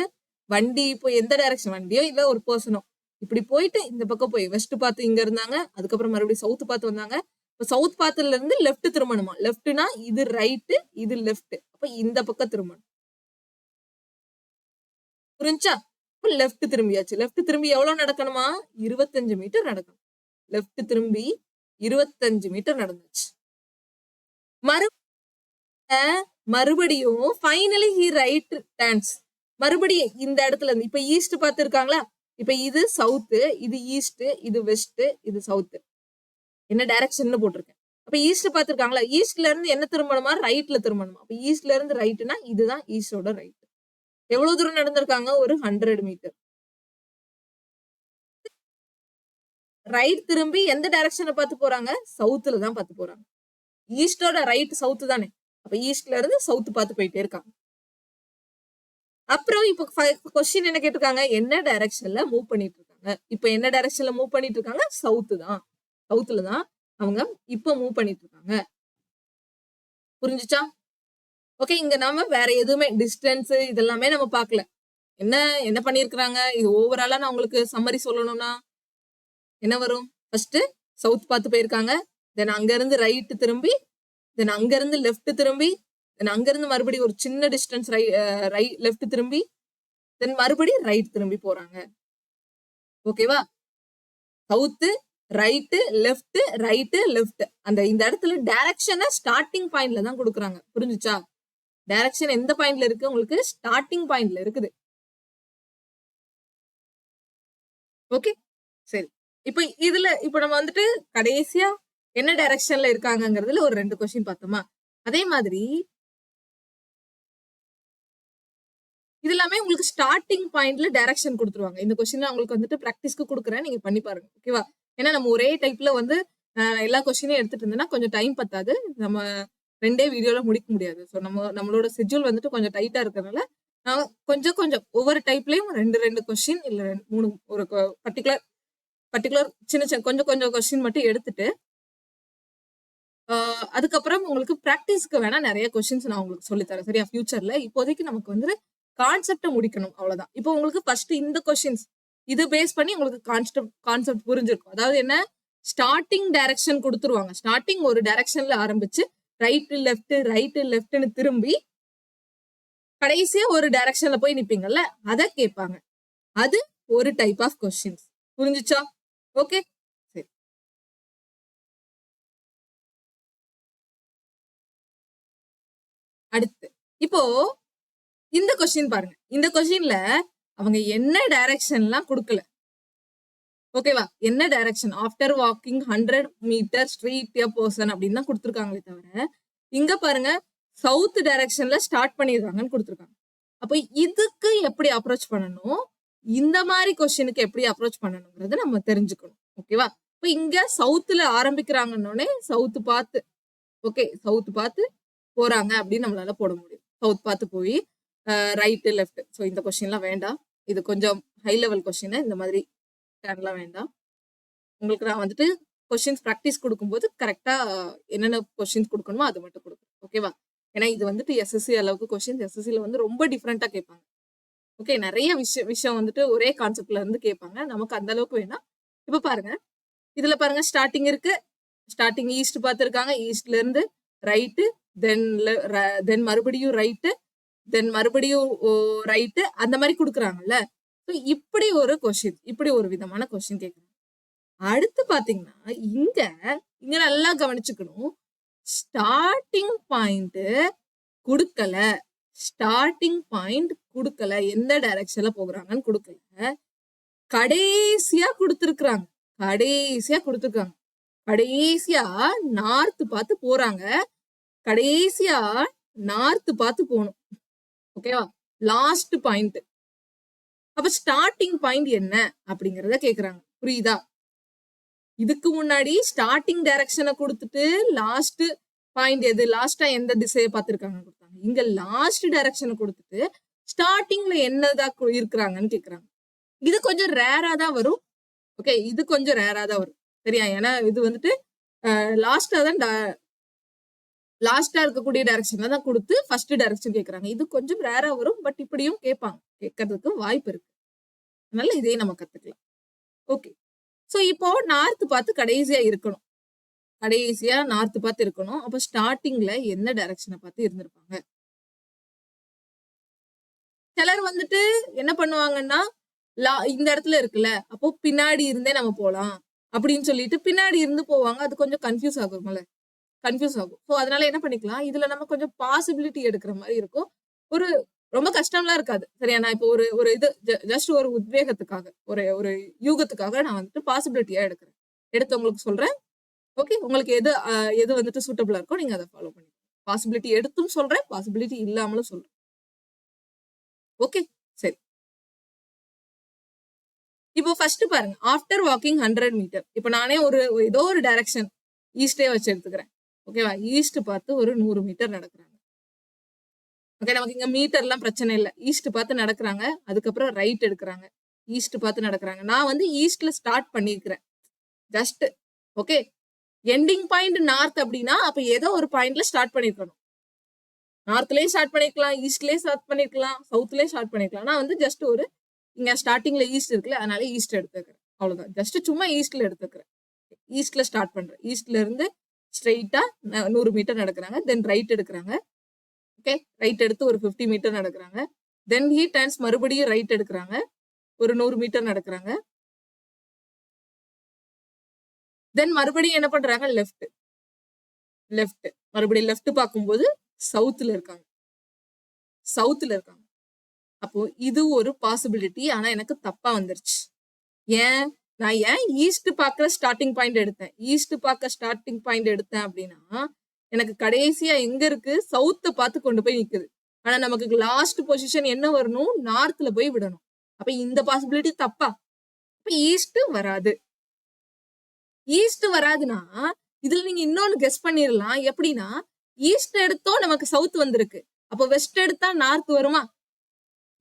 வண்டி இப்போ எந்த டைரக்ஷன்? வண்டியோ இல்ல ஒரு பர்சனோ இப்படி போயிட்டு இந்த பக்கம் போய் வெஸ்ட் பார்த்து இங்க இருந்தாங்க. அதுக்கப்புறம் மறுபடியும் சவுத் பார்த்து வந்தாங்க. இப்ப சவுத் பார்த்துல இருந்து லெஃப்ட் திரும்பணுமா? லெஃப்ட்னா இது ரைட்டு, இது லெஃப்ட். அப்ப இந்த பக்கம் திரும்பணும். புரிஞ்சா? இப்ப லெஃப்ட் திரும்பியாச்சு. லெஃப்ட் திரும்பி எவ்வளவு நடக்கணுமா? 25 மீட்டர் நடக்கணும். லெஃப்ட் திரும்பி 25 மீட்டர் நடந்துச்சு. மறுபடியும் ஃபைனலி ஹி ரைட் டர்ன்ஸ். மறுபடியும் இந்த இடத்துல இருந்து இப்ப ஈஸ்ட் பார்த்து இருக்காங்களா? இப்ப இது சவுத், இது ஈஸ்ட், இது வெஸ்ட், இது சவுத். என்ன டைரக்ஷன் போட்டிருக்கேன். அப்ப ஈஸ்ட் பார்த்திருக்காங்களா? ஈஸ்ட்ல இருந்து என்ன திரும்பணுமா? ரைட்ல திரும்பணுமா? அப்ப ஈஸ்ட்ல இருந்து ரைட்னா இதுதான் ஈஸ்டோட ரைட். எவ்வளவு தூரம் நடந்திருக்காங்க? ஒரு 100 மீட்டர். ரைட் திரும்பி எந்த டைரக்ஷனை பார்த்து போறாங்க? சவுத்துல தான் பார்த்து போறாங்க. ஈஸ்டோட ரைட் சவுத் தானே. அப்ப ஈஸ்ட்ல இருந்து சவுத் பார்த்து போயிட்டே இருக்காங்க. அப்புறம் இப்ப கொஸ்டின் என்ன கேட்டிருக்காங்க? என்ன டைரக்ஷன்ல மூவ் பண்ணிட்டு இருக்காங்க? இப்ப என்ன டைரக்ஷன்ல மூவ் பண்ணிட்டு இருக்காங்க? சவுத் தான். சவுத்துல தான் அவங்க இப்ப மூவ் பண்ணிட்டு இருக்காங்க. புரிஞ்சுச்சா? ஓகே, இங்க நாம வேற எதுவுமே டிஸ்டன்ஸ் இதெல்லாமே நம்ம பார்க்கல. என்ன பண்ணிருக்காங்க? இது ஓவராலா நான் உங்களுக்கு சம்மரி சொல்லணும்னா என்ன வரும்? ஃபர்ஸ்ட் சவுத் பார்த்து போயிருக்காங்க. தென் அங்க இருந்து ரைட் திரும்பி, தென் அங்க இருந்து லெஃப்ட் திரும்பி, தென் அங்க இருந்து மறுபடியும் ஒரு சின்ன டிஸ்டன்ஸ் லெஃப்ட் திரும்பி, தென் மறுபடியும் ரைட் திரும்பி போறாங்க. ஓகேவா? South, right, left, right, left. இந்த இடத்துல டைரக்ஷனை ஸ்டார்டிங் பாயிண்ட்ல தான் கொடுக்குறாங்க. புரிஞ்சுச்சா? டைரக்ஷன் எந்த பாயிண்ட்ல இருக்கு? உங்களுக்கு ஸ்டார்டிங் பாயிண்ட்ல இருக்குது. ஓகே, சரி. இப்ப நம்ம வந்துட்டு கடைசியா என்ன டைரக்ஷன்ல இருக்காங்கிறதுல ஒரு 2 கொஸ்டின் பார்த்தோமா? அதே மாதிரி இது எல்லாமே உங்களுக்கு ஸ்டார்டிங் பாயிண்ட்ல டைரக்ஷன் கொடுத்துருவாங்க. இந்த கொஸ்டின் உங்களுக்கு வந்துட்டு பிராக்டிஸ்க்கு கொடுக்குறேன், நீங்க பண்ணி பாருங்க. ஓகேவா? ஏன்னா நம்ம ஒரே டைப்ல வந்து எல்லா கொஸ்டினையும் எடுத்துட்டு இருந்தோம்னா கொஞ்சம் டைம் பத்தாது. நம்ம 2 வீடியோல முடிக்க முடியாது. ஸோ நம்மளோட ஷெட்யூல் வந்துட்டு கொஞ்சம் டைட்டா இருக்கிறதுனால நான் கொஞ்சம் ஒவ்வொரு டைப்லயும் 2 கொஸ்டின் இல்ல 3 ஒரு பர்டிகுலர் சின்ன கொஞ்சம் கொஸ்டின் மட்டும் எடுத்துட்டு அதுக்கப்புறம் உங்களுக்கு பிராக்டிஸ்க்கு வேணா நிறைய கொஸ்டின்ஸ் நான் உங்களுக்கு சொல்லித்தரேன். சரியா? ஃபியூச்சர்ல இப்போதைக்கு நமக்கு வந்து கான்செப்டை முடிக்கணும், அவ்வளவுதான். இப்போ உங்களுக்கு ஃபர்ஸ்ட் இந்த கொஸ்டின்ஸ் இது பேஸ் பண்ணி உங்களுக்கு கான்செப்ட் புரிஞ்சிருக்கும். அதாவது என்ன, ஸ்டார்டிங் டைரக்ஷன் கொடுத்துருவாங்க. ஸ்டார்டிங் ஒரு டைரக்ஷன்ல ஆரம்பிச்சு ரைட் லெஃப்ட்னு திரும்பி கடைசியா ஒரு டைரக்ஷன்ல போய் நிப்பீங்கல்ல, அத கேட்பாங்க. அது ஒரு டைப் ஆஃப் கொஸ்டின்ஸ். புரிஞ்சுச்சா? ஓகே, சரி. அடுத்து இப்போ இந்த கொஸ்டின் பாருங்க. இந்த கொஸ்டின்ல அவங்க என்ன டைரக்ஷன்லாம் கொடுக்கல. ஓகேவா? என்ன direction, after walking 100 metre street a person அப்படின்னு தான் கொடுத்துருக்காங்களே தவிர, இங்க பாருங்க சவுத் டைரக்ஷன்ல ஸ்டார்ட் பண்ணிடுறாங்கன்னு கொடுத்துருக்காங்க. அப்ப இதுக்கு எப்படி அப்ரோச் பண்ணணும், இந்த மாதிரி கொஸ்டினுக்கு எப்படி அப்ரோச் பண்ணணுங்கிறத நம்ம தெரிஞ்சுக்கணும். ஓகேவா? இப்ப இங்க சவுத்துல ஆரம்பிக்கிறாங்கன்னொடனே சவுத் பார்த்து, ஓகே, சவுத் பார்த்து போறாங்க அப்படின்னு நம்மளால போட முடியும். சவுத் பார்த்து போய் ரைட்டு லெஃப்ட். ஸோ இந்த கொஸ்டின்லாம் வேண்டாம். இது கொஞ்சம் ஹை லெவல் கொஸ்டின். இந்த மாதிரி டேன்லாம் வேண்டாம். உங்களுக்கு நான் வந்துட்டு கொஸ்டின்ஸ் ப்ராக்டிஸ் கொடுக்கும்போது கரெக்டா என்னென்ன கொஸ்டின்ஸ் கொடுக்கணுமோ அது மட்டும் கொடுக்குறேன். ஓகேவா? ஏன்னா இது வந்துட்டு எஸ்எஸ்சி அளவுக்கு கொஸ்டின்ஸ் எஸ்எஸ்சில வந்து ரொம்ப டிஃப்ரெண்டா கேட்பாங்க. ஓகே, நிறைய விஷயம் வந்துட்டு ஒரே கான்செப்ட்ல இருந்து கேட்பாங்க. நமக்கு அந்த அளவுக்கு வேணாம். இப்ப பாருங்க, இதுல பாருங்க ஸ்டார்டிங் இருக்கு. ஸ்டார்டிங் ஈஸ்ட் பார்த்துருக்காங்க. ஈஸ்ட்ல இருந்து ரைட்டு, தென் மறுபடியும் ரைட்டு, தென் மறுபடியும் ரைட்டு, அந்த மாதிரி கொடுக்குறாங்கல்ல. இப்படி ஒரு கொஸ்டின், இப்படி ஒரு விதமான கொஸ்டின் கேட்கணும். அடுத்து பாத்தீங்கன்னா இங்க நல்லா கவனிச்சுக்கணும். ஸ்டார்டிங் பாயிண்ட் கொடுக்கல, ஸ்டார்டிங் பாயிண்ட் கொடுக்கல, எந்த டைரக்ஷன்ல போகிறாங்கன்னு கொடுக்கல, கடைசியா கொடுத்துருக்காங்க. கடைசியா நார்த் பார்த்து போறாங்க. கடைசியா நார்த் பார்த்து போகணும். ஓகேவா? Last point. அப்ப ஸ்டார்டிங் பாயிண்ட் என்ன அப்படிங்கறத கேக்குறாங்க. புரியுதா? இதுக்கு முன்னாடி ஸ்டார்டிங் டைரக்ஷனை கொடுத்துட்டு லாஸ்ட் பாயிண்ட் எது, லாஸ்டா எந்த திசையை பார்த்திருக்காங்க கொடுத்தாங்க. இங்க லாஸ்ட் டைரக்ஷனை கொடுத்துட்டு ஸ்டார்டிங்ல என்னதான் இருக்கிறாங்கன்னு கேக்குறாங்க. இது கொஞ்சம் ரேரா தான் வரும். ஓகே, இது கொஞ்சம் ரேரா தான் வரும். சரியா? ஏன்னா இது வந்துட்டு லாஸ்டா இருக்கக்கூடிய டைரக்ஷன்ல தான் கொடுத்து ஃபர்ஸ்ட் டைரக்ஷன் கேக்குறாங்க. இது கொஞ்சம் ரேரா வரும். பட் இப்படியும் கேட்கறதுக்கு வாய்ப்பு இருக்கு. அதனால இதே நம்ம கத்துக்கலாம். ஓகே, சோ இப்போ நார்த் பார்த்து கடைசியா இருக்கணும். அப்ப ஸ்டார்டிங்ல என்ன டைரக்ஷனை பார்த்து இருந்திருப்பாங்க. சிலர் வந்துட்டு என்ன பண்ணுவாங்கன்னா, இந்த இடத்துல இருக்குல்ல, அப்போ பின்னாடி இருந்தே நம்ம போலாம் அப்படின்னு சொல்லிட்டு பின்னாடி இருந்து போவாங்க. அது கொஞ்சம் கன்ஃபியூஸ் ஆகும். ஸோ அதனால என்ன பண்ணிக்கலாம், இதுல நம்ம கொஞ்சம் பாசிபிலிட்டி எடுக்கிற மாதிரி இருக்கும். ஒரு ரொம்ப கஷ்டம்லாம் இருக்காது. சரியா? நான் இப்போ ஒரு இது ஜஸ்ட் ஒரு உத்வேகத்துக்காக, ஒரு யூகத்துக்காக நான் வந்துட்டு பாசிபிலிட்டியா எடுக்கிறேன். எடுத்து உங்களுக்கு சொல்றேன். ஓகே, உங்களுக்கு எது வந்துட்டு சூட்டபிளா இருக்கோ நீங்க அதை ஃபாலோ பண்ணி. பாசிபிலிட்டி எடுத்தும் சொல்றேன், பாசிபிலிட்டி இல்லாமலும் சொல்றேன். ஓகே, சரி. இப்போ ஃபர்ஸ்ட் பாருங்க, ஆஃப்டர் வாக்கிங் 100 மீட்டர். இப்போ நானே ஏதோ ஒரு டைரக்ஷன் ஈஸ்டே வச்சு எடுத்துக்கிறேன். ஓகேவா? ஈஸ்ட் பார்த்து ஒரு 100 மீட்டர் நடக்கிறாங்க. ஓகே, நமக்கு இங்க மீட்டர்லாம் பிரச்சனை இல்லை. ஈஸ்ட் பார்த்து நடக்கிறாங்க. அதுக்கப்புறம் ரைட் எடுக்கிறாங்க. ஈஸ்ட் பார்த்து நடக்கிறாங்க. நான் வந்து ஈஸ்ட்ல ஸ்டார்ட் பண்ணிருக்கிறேன் just. Okay, ending point north அப்படின்னா அப்ப ஏதோ ஒரு பாயிண்ட்ல ஸ்டார்ட் பண்ணிருக்கணும். நார்த்லயே ஸ்டார்ட் பண்ணிருக்கலாம், ஈஸ்ட்லயே ஸ்டார்ட் பண்ணிருக்கலாம், சவுத்லயே ஸ்டார்ட் பண்ணிருக்கலாம். நான் வந்து ஜஸ்ட் இங்க ஸ்டார்டிங்ல ஈஸ்ட் இருக்குல்ல, அதனால ஈஸ்ட் எடுத்துக்கிறேன். அவ்வளவுதான். ஜஸ்ட் சும்மா ஈஸ்ட்ல எடுத்துக்கிறேன். ஈஸ்ட்ல ஸ்டார்ட் பண்றேன். ஈஸ்ட்ல இருந்து ஸ்ட்ரெயிட்டா 100 மீட்டர் நடக்கிறாங்க. தென் ரைட் எடுக்கிறாங்க. ஓகே, ரைட் எடுத்து ஒரு 50 மீட்டர் நடக்கிறாங்க. தென் ஹீ டர்ன்ஸ், மறுபடியும் ரைட் எடுக்கிறாங்க. ஒரு 100 மீட்டர் நடக்கிறாங்க. தென் மறுபடியும் என்ன பண்றாங்க, லெஃப்ட். மறுபடியும் லெஃப்ட் பார்க்கும்போது சவுத்துல இருக்காங்க. அப்போ இது ஒரு பாசிபிலிட்டி. ஆனா எனக்கு தப்பா வந்துருச்சு. நான் ஏன் ஈஸ்ட் பார்க்க ஸ்டார்டிங் பாயிண்ட் எடுத்தேன் அப்படின்னா, எனக்கு கடைசியா எங்க இருக்கு, சவுத்த பார்த்து கொண்டு போய் நிக்குது. ஆனா நமக்கு லாஸ்ட் பொசிஷன் என்ன வரணும், நார்த்ல போய் விடணும். அப்ப இந்த பாசிபிலிட்டி தப்பா. அப்ப ஈஸ்ட் வராதுன்னா இதுல நீங்க இன்னொன்னு கெஸ் பண்ணிடலாம். எப்படின்னா, ஈஸ்ட் எடுத்தோம் நமக்கு சவுத் வந்திருக்கு. அப்ப வெஸ்ட் எடுத்தா நார்த் வருமா?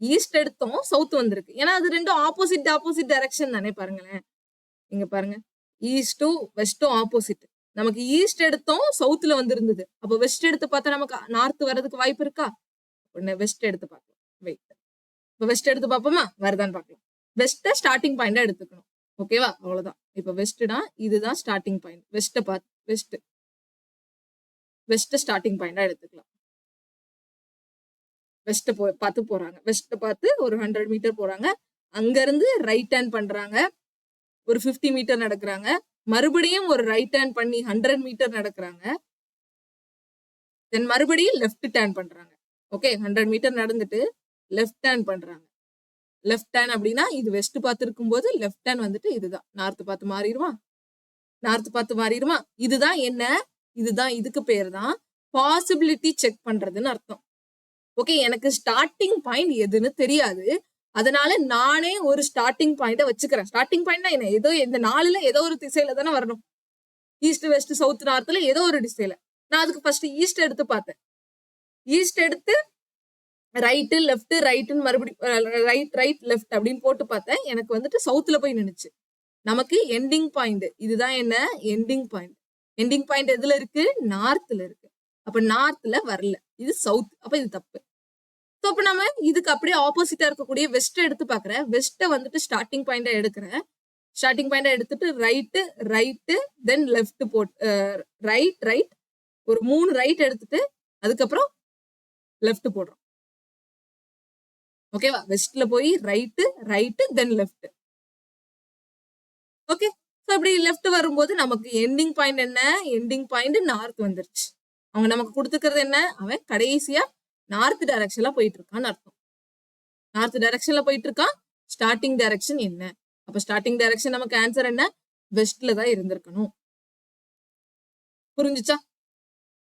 ஈஸ்ட் எடுத்தோம் சவுத் வந்திருக்கு. ஏன்னா அது ரெண்டும் ஆப்போசிட் டைரக்ஷன் தானே. பாருங்களேன், இங்க பாருங்க, ஈஸ்டும் வெஸ்டும் ஆப்போசிட். நமக்கு ஈஸ்ட் எடுத்தோம் சவுத்ல வந்திருந்தது. அப்ப வெஸ்ட் எடுத்து பார்த்தா நமக்கு நார்த் வர்றதுக்கு வாய்ப்பு இருக்கா? வெஸ்ட் எடுத்து பார்க்கலாம். வெயிட், இப்ப வெஸ்ட் எடுத்து பார்ப்போமா, வருதான்னு பார்க்கலாம். வெஸ்ட்டை ஸ்டார்டிங் பாயிண்டா எடுத்துக்கணும். ஓகேவா? அவ்வளவுதான். இப்ப வெஸ்ட்னா இதுதான் ஸ்டார்டிங் பாயிண்ட். வெஸ்ட்டை பார்த்து வெஸ்ட் ஸ்டார்டிங் பாயிண்டா எடுத்துக்கலாம். வெஸ்ட் பார்த்து போறாங்க. வெஸ்ட் பார்த்து ஒரு 100 மீட்டர் போறாங்க. அங்க இருந்து ரைட் டர்ன் பண்றாங்க. ஒரு 50 மீட்டர் நடக்கிறாங்க. மறுபடியும் ஒரு ரைட் டர்ன் பண்ணி 100 மீட்டர் நடக்கிறாங்க. தென் மறுபடியும் லெஃப்ட் டர்ன் பண்றாங்க. ஓகே, 100 மீட்டர் நடந்துட்டு லெஃப்ட் டர்ன் பண்றாங்க. லெஃப்ட் டர்ன் அப்படின்னா இது வெஸ்ட் பார்த்து இருக்கும்போது லெஃப்ட் டர்ன் வந்துட்டு இதுதான் நார்த் பார்த்து மாறிடுமா? நார்த் பார்த்து மாறிடுமா? இதுதான் என்ன? இதுதான் இதுக்கு பேர் தான் பாசிபிலிட்டி செக் பண்றதுன்னு அர்த்தம். ஓகே, எனக்கு ஸ்டார்டிங் பாயிண்ட் எதுன்னு தெரியாது. அதனால நானே ஒரு ஸ்டார்டிங் பாயிண்ட வச்சுக்கிறேன். ஸ்டார்டிங் பாயிண்ட்னா என்ன? ஏதோ இந்த 4ல ஏதோ ஒரு திசையில தானே வரணும். ஈஸ்ட் வெஸ்ட் சவுத் நார்த்ல ஏதோ ஒரு திசையில. நான் அதுக்கு ஃபர்ஸ்ட் ஈஸ்ட் எடுத்து பார்த்தேன். ஈஸ்ட் எடுத்து ரைட்டு லெஃப்ட் ரைட்டுன்னு மறுபடியும் ரைட் லெஃப்ட் அப்படின்னு போட்டு பார்த்தேன். எனக்கு வந்துட்டு சவுத்துல போய் நின்னுச்சு. நமக்கு எண்டிங் பாயிண்ட் இதுதான் என்ன? Ending point. எண்டிங் பாயிண்ட் எதுல இருக்கு? நார்த்ல இருக்கு. அப்ப நார்த்ல வரல, இது சவுத். அப்ப இது தப்பு. ஸோ அப்ப நம்ம இதுக்கு அப்படியே ஆப்போசிட்டா இருக்கக்கூடிய வெஸ்ட் எடுத்து பாக்குறேன். வெஸ்ட்டை வந்துட்டு ஸ்டார்டிங் பாயிண்டா எடுக்கிறேன். ஸ்டார்டிங் பாயிண்டா எடுத்துட்டு ரைட்டு தென் லெஃப்ட் போட்டு ரைட் ஒரு 3 ரைட் எடுத்துட்டு அதுக்கப்புறம் லெஃப்ட் போடுறோம். ஓகேவா? வெஸ்ட்ல போய் ரைட்டு தென் லெஃப்ட். ஓகே, ஸோ அப்படி லெஃப்ட் வரும்போது நமக்கு எண்டிங் பாயிண்ட் என்ன? எண்டிங் பாயிண்ட் நார்த் வந்துருச்சு. அவங்க நமக்கு கொடுத்துக்கிறது என்ன? அவன் கடைசியா நார்த் டைரக்ஷன்ல போயிட்டு இருக்கான்னு அர்த்தம். நார்த் டைரக்ஷன்ல போயிட்டு இருக்கான். ஸ்டார்டிங் டைரக்ஷன் என்ன? அப்ப ஸ்டார்டிங் டைரக்ஷன் நமக்கு ஆன்சர் என்ன? வெஸ்ட்ல தான் இருந்திருக்கணும். புரிஞ்சுச்சா?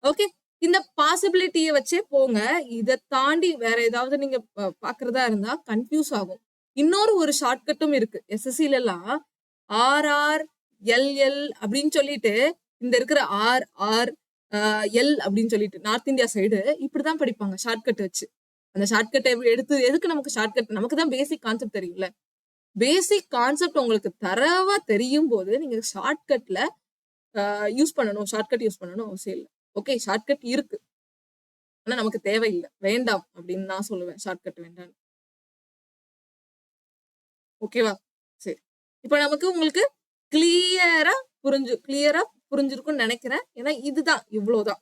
ஓகே, இந்த பாசிபிலிட்டியை வச்சே போங்க. இதை தாண்டி வேற ஏதாவது நீங்க பாக்குறதா இருந்தா கன்ஃபியூஸ் ஆகும். இன்னொரு ஒரு ஷார்ட்கட்டும் இருக்கு. எஸ்எஸ்சில எல்லாம் RRLL அப்படின்னு சொல்லிட்டு இந்த இருக்கிற RR எல் அப்படின்னு சொல்லிட்டு நார்த் இந்தியா சைடு இப்படிதான் படிப்பாங்க ஷார்ட்கட் வச்சு. அந்த ஷார்ட்கட்டை எடுத்து எதுக்கு நமக்கு ஷார்ட்கட்? நமக்கு தான் பேசிக் கான்செப்ட் தெரியும்ல. பேசிக் கான்செப்ட் உங்களுக்கு தரவா தெரியும் போது நீங்க ஷார்ட்கட்ல யூஸ் பண்ணணும். ஷார்ட்கட் யூஸ் பண்ணணும் அவசியம் இல்லை. ஓகே, ஷார்ட்கட் இருக்கு, ஆனா நமக்கு தேவையில்லை, வேண்டாம் அப்படின்னு நான் சொல்லுவேன். ஷார்ட்கட் வேண்டாம். ஓகேவா? சரி, இப்ப நமக்கு உங்களுக்கு கிளியரா புரிஞ்சிருக்கும்னு நினைக்கிறேன். ஏன்னா இதுதான் இவ்வளவுதான்.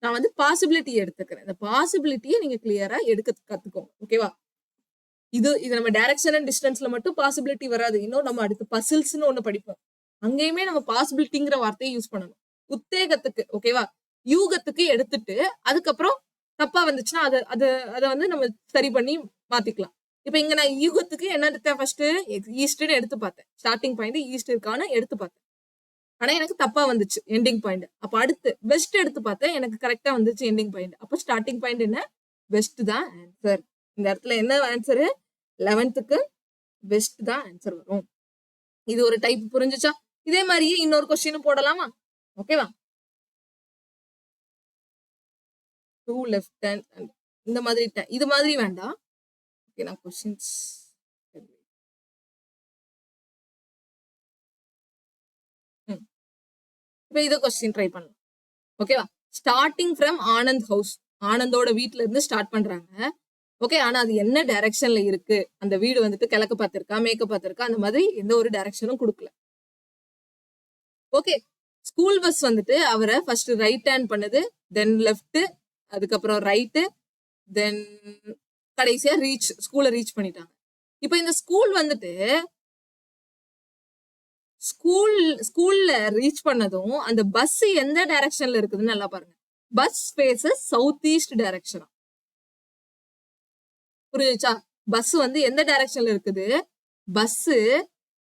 நான் வந்து பாசிபிலிட்டி எடுத்துக்கிறேன். இந்த பாசிபிலிட்டியை நீங்க கிளியரா எடுக்க கத்துக்கோங்க. ஓகேவா? இது நம்ம டைரக்ஷன் அண்ட் டிஸ்டன்ஸ்ல மட்டும் பாசிபிலிட்டி வராது. இன்னும் நம்ம அடுத்து பசில்ஸ்னு ஒண்ணு படிப்போம். அங்கேயுமே நம்ம பாசிபிலிட்டிங்கிற வார்த்தையை யூஸ் பண்ணணும். உத்தேகத்துக்கு, ஓகேவா, யூகத்துக்கு எடுத்துட்டு அதுக்கப்புறம் தப்பா வந்துச்சுன்னா அதை வந்து நம்ம சரி பண்ணி மாத்திக்கலாம். இப்ப இங்க நான் யூகத்துக்கு என்ன எடுத்தேன்? ஃபர்ஸ்ட் ஈஸ்ட்னு எடுத்து பார்த்தேன். ஸ்டார்டிங் பாயிண்ட் ஈஸ்ட் இருக்கான்னு எடுத்து பார்த்தேன். ஆனா எனக்கு தப்பா வந்துச்சு எண்டிங் பாயிண்ட். அப்ப அடுத்து வெஸ்ட் எடுத்து பார்த்தேன். எனக்கு கரெக்டா வந்துச்சு எண்டிங் பாயிண்ட். அப்ப ஸ்டார்டிங் பாயிண்ட் என்ன? வெஸ்ட் தான் ஆன்சர். இந்த இடத்துல என்ன ஆன்சரு? 11க்கு வெஸ்ட் தான் ஆன்சர் வரும். இது ஒரு டைப். புரிஞ்சுச்சா? இதே மாதிரியே இன்னொரு கொஸ்டின் போடலாமா? ஓகேவா? 2 லெஃப்ட் ஹேண்ட் இந்த மாதிரி இது மாதிரி வேண்டாம். ஓகே, நான் கொஸ்டின்ஸ் இப்ப இதை கொஸ்டின் ட்ரை பண்ணலாம். ஓகேவா? Starting from Anand house. ஆனந்தோட வீட்ல இருந்து ஸ்டார்ட் பண்றாங்க. ஓகே, ஆனா அது என்ன டைரக்ஷன்ல இருக்கு? அந்த வீடு வந்துட்டு கிழக்கு பார்த்திருக்கா, மேற்கு பார்த்திருக்கா, அந்த மாதிரி எந்த ஒரு டைரக்ஷனும் கொடுக்கல. ஓகே, ஸ்கூல் பஸ் வந்துட்டு அவரை ஃபர்ஸ்ட் ரைட் ஹேண்ட் பண்ணுது, தென் லெஃப்ட், அதுக்கப்புறம் ரைட்டு, தென் கடைசியா ஸ்கூலை ரீச் பண்ணிட்டாங்க. இப்ப இந்த ஸ்கூல் வந்துட்டு ஸ்கூல்ல ரீச் பண்ணதும் அந்த பஸ் எந்த டைரக்ஷன்ல இருக்குதுன்னு நல்லா பாருங்க. பஸ் ஃபேஸஸ் சவுத் ஈஸ்ட் டைரக்ஷனா. புரியுச்சா? பஸ் வந்து எந்த டைரக்ஷன்ல இருக்குது? பஸ்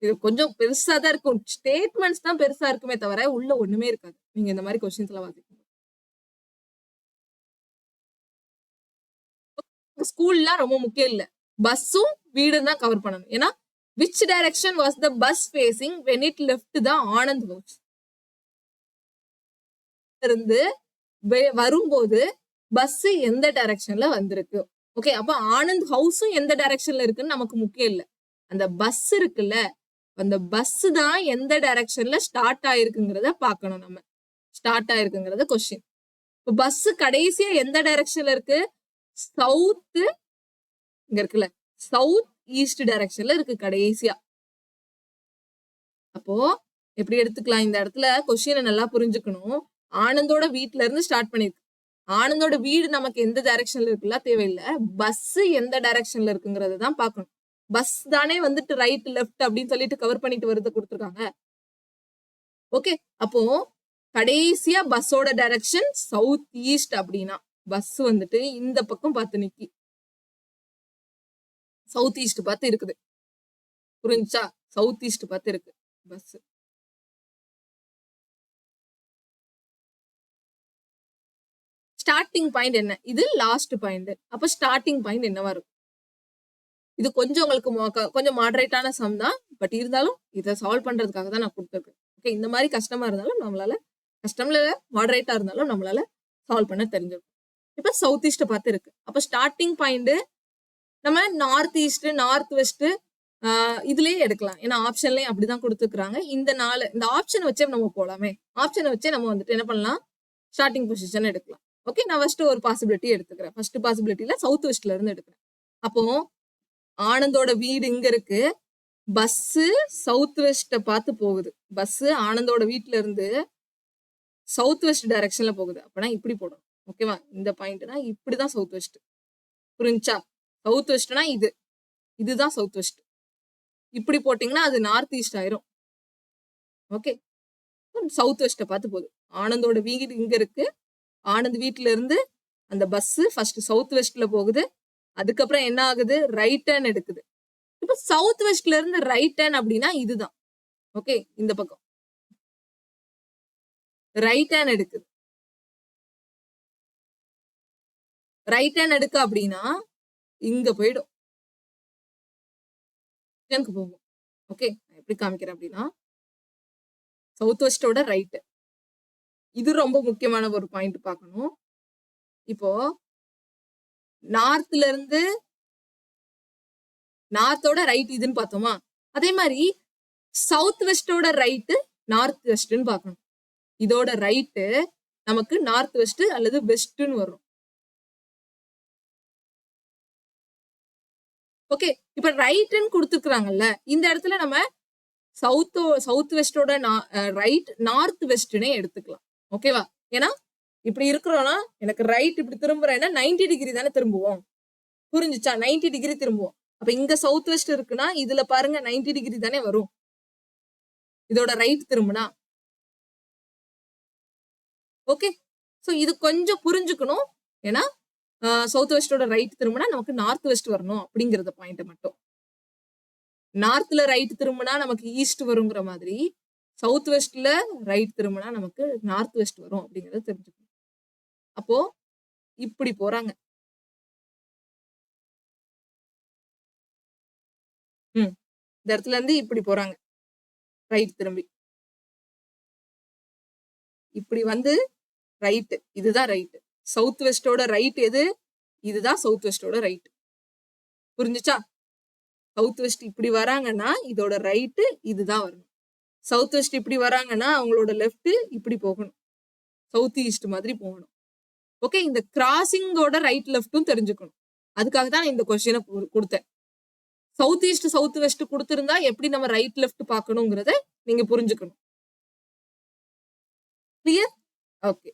இது கொஞ்சம் பெருசா தான் இருக்கும். ஸ்டேட்மெண்ட்ஸ் தான் பெருசா இருக்குமே தவிர உள்ள ஒண்ணுமே இருக்காது. நீங்க இந்த மாதிரி கொஸ்டின்ஸ் எல்லாம் வாசிக்கணும். ஸ்கூல்லாம் ரொம்ப முக்கியம் இல்ல. பஸ்ஸும் வீடும் தான் கவர் பண்ணணும். ஏன்னா which direction was the bus facing when it left the Anand house? இருந்து வரும்போது பஸ் எந்த டைரக்ஷன்ல வந்திருக்கு? ஓகே, அப்ப ஆனந்த் ஹவுஸும் எந்த டைரக்ஷன்ல இருக்குன்னு நமக்கு முக்கியம் இல்ல. அந்த பஸ் இருக்குல்ல, அந்த பஸ் தான் எந்த டைரக்ஷன்ல ஸ்டார்ட் ஆயிருக்குங்கிறத பாக்கணும். நம்ம ஸ்டார்ட் ஆயிருக்குங்கிறத கொஸ்டின். இப்ப பஸ் கடைசியா எந்த டைரக்ஷன்ல இருக்கு? சவுத், இங்க இருக்குல்ல, சவுத் ஈஸ்ட் டைரக்ஷன்ல இருக்கு கடைசியா. அப்போ எப்படி எடுத்துக்கலாம்? இந்த இடத்துல கொஸ்டினை நல்லா புரிஞ்சுக்கணும். ஆனந்தோட வீட்ல இருந்து ஸ்டார்ட் பண்ணிருக்கு. ஆனந்தோட வீடு நமக்கு எந்த டைரக்ஷன்ல இருக்குல்ல தேவையில்லை. பஸ் எந்த டைரக்ஷன்ல இருக்குங்கிறத தான் பார்க்கணும். பஸ் தானே வந்துட்டு ரைட் லெஃப்ட் அப்படின்னு சொல்லிட்டு கவர் பண்ணிட்டு வருது கொடுத்துருக்காங்க. ஓகே, அப்போ கடைசியா பஸ்ஸோட டைரக்ஷன் சவுத் ஈஸ்ட் அப்படின்னா பஸ் வந்துட்டு இந்த பக்கம் பார்த்து நிக்கி, சவுத் ஈஸ்ட் பார்த்து இருக்குது. புரிஞ்சா? சவுத் ஈஸ்ட் பார்த்து இருக்கு பஸ். ஸ்டார்டிங் பாயிண்ட் என்ன? இது லாஸ்ட் பாயிண்ட். அப்ப ஸ்டார்டிங் பாயிண்ட் என்னவா இருக்கும்? இது கொஞ்சம் உங்களுக்கு கொஞ்சம் மாடரேட்டான சம் தான். பட் இருந்தாலும் இதை சால்வ் பண்றதுக்காக தான் நான் கொடுத்துருக்கேன். ஓகே, இந்த மாதிரி கஷ்டமா இருந்தாலும் நம்மளால, கஷ்டம்ல மாடரேட்டா இருந்தாலும் நம்மளால சால்வ் பண்ண தெரிஞ்சிருக்கும். இப்ப சவுத் ஈஸ்ட் பார்த்து இருக்கு. அப்ப ஸ்டார்டிங் பாயிண்ட் நம்ம நார்த் ஈஸ்ட், நார்த் வெஸ்ட் இதுலயே எடுக்கலாம். ஏன்னா ஆப்ஷன்லயும் அப்படிதான் கொடுத்துருக்காங்க. இந்த ஆப்ஷன் வச்சே நம்ம போலாமே. ஆப்ஷனை வச்சே நம்ம வந்துட்டு என்ன பண்ணலாம்? ஸ்டார்டிங் பொசிஷன் எடுக்கலாம். ஓகே, நான் ஃபர்ஸ்ட் ஒரு பாசிபிலிட்டி எடுத்துக்கிறேன். ஃபர்ஸ்ட் பாசிபிலிட்டியில சவுத் வெஸ்ட்ல இருந்து எடுக்கிறேன். அப்போ ஆனந்தோட வீடு இங்க இருக்கு. பஸ் சவுத் வெஸ்ட பார்த்து போகுது. பஸ் ஆனந்தோட வீட்டுல இருந்து சவுத் வெஸ்ட் டைரக்ஷன்ல போகுது. அப்பனா இப்படி போடணும். ஓகேவா? இந்த பாயிண்ட்னா இப்படிதான் சவுத் வெஸ்ட். புரிஞ்சா? சவுத் வெஸ்ட்னா இதுதான் சவுத் வெஸ்ட். இப்படி போட்டீங்கன்னா அது நார்த் ஈஸ்ட் ஆயிரும். ஓகே, சவுத் வெஸ்ட பார்த்து போகுது. ஆனந்தோட வீடு இங்க இருக்கு. ஆனந்த் வீட்டுல இருந்து அந்த பஸ் ஃபர்ஸ்ட் சவுத் வெஸ்ட்ல போகுது. அதுக்கப்புறம் என்ன ஆகுது? ரைட் டர்ன் எடுக்குது. இப்ப சவுத் வெஸ்ட்ல இருந்து ரைட் டர்ன் அப்படின்னா இதுதான். ஓகே, இந்த பக்கம் ரைட் டர்ன் எடுக்குது. ரைட் டர்ன் எடுக்க அப்படின்னா இங்க போயிடும், போகும். ஓகே, எப்படி காமிக்கிறேன் அப்படின்னா சவுத் வெஸ்டோட ரைட். இது ரொம்ப முக்கியமான ஒரு பாயிண்ட் பார்க்கணும். இப்போ நார்த்ல இருந்து நார்த்தோட ரைட் இதுன்னு பார்த்தோமா, அதே மாதிரி சவுத் வெஸ்டோட ரைட்டு நார்த் வெஸ்ட்னு பார்க்கணும். இதோட ரைட்டு நமக்கு நார்த் வெஸ்ட் அல்லது வெஸ்ட்னு வரும். ஓகே, இப்ப ரைட்னு கொடுத்துருக்காங்கல்ல, இந்த இடத்துல நம்ம சவுத் வெஸ்டோட ரைட் நார்த் வெஸ்ட்னே எடுத்துக்கலாம். ஓகேவா? ஏன்னா இப்படி இருக்கிறோம்னா எனக்கு ரைட் இப்படி திரும்புறேன்னா 90 டிகிரி தானே திரும்புவோம். புரிஞ்சுச்சா? 90 டிகிரி திரும்புவோம். அப்ப இங்க சவுத் வெஸ்ட் இருக்குன்னா இதுல பாருங்க 90 டிகிரி தானே வரும் இதோட ரைட் திரும்பினா. ஓகே, சோ இது கொஞ்சம் புரிஞ்சுக்கணும். ஏன்னா சவுத் வெஸ்டோட ரைட் திரும்பினா நமக்கு நார்த் வெஸ்ட் வரணும் அப்படிங்கறத பாயிண்ட் மட்டும். நார்த்ல ரைட் திரும்பினா நமக்கு ஈஸ்ட் வருங்கிற மாதிரி சவுத் வெஸ்ட்ல ரைட் திரும்பினா நமக்கு நார்த் வெஸ்ட் வரும் அப்படிங்கறத தெரிஞ்சுக்கணும். அப்போ இப்படி போறாங்க. இந்த இடத்துல இருந்து இப்படி போறாங்க ரைட் திரும்பி. இப்படி வந்து ரைட், இதுதான் ரைட். சவுத் வெஸ்டோட ரைட் எது? இதுதான் சவுத் வெஸ்டோட ரைட். புரிஞ்சுச்சா? சவுத் வெஸ்ட் இப்படி வராங்கன்னா இதோட ரைட்டு இதுதான் வரணும். சவுத் வெஸ்ட் இப்படி வராங்கன்னா அவங்களோட லெஃப்ட் இப்படி போகணும், சவுத் ஈஸ்ட் மாதிரி போகணும். ஓகே, இந்த கிராசிங்கோட ரைட் லெஃப்டும் தெரிஞ்சுக்கணும். அதுக்காக தான் இந்த கொஸ்டினை கொடுத்தேன். சவுத் ஈஸ்ட் சவுத் வெஸ்ட் கொடுத்திருந்தா எப்படி நம்ம ரைட் லெஃப்ட் பார்க்கணுங்கிறத நீங்க புரிஞ்சுக்கணும். கிளியர்? ஓகே,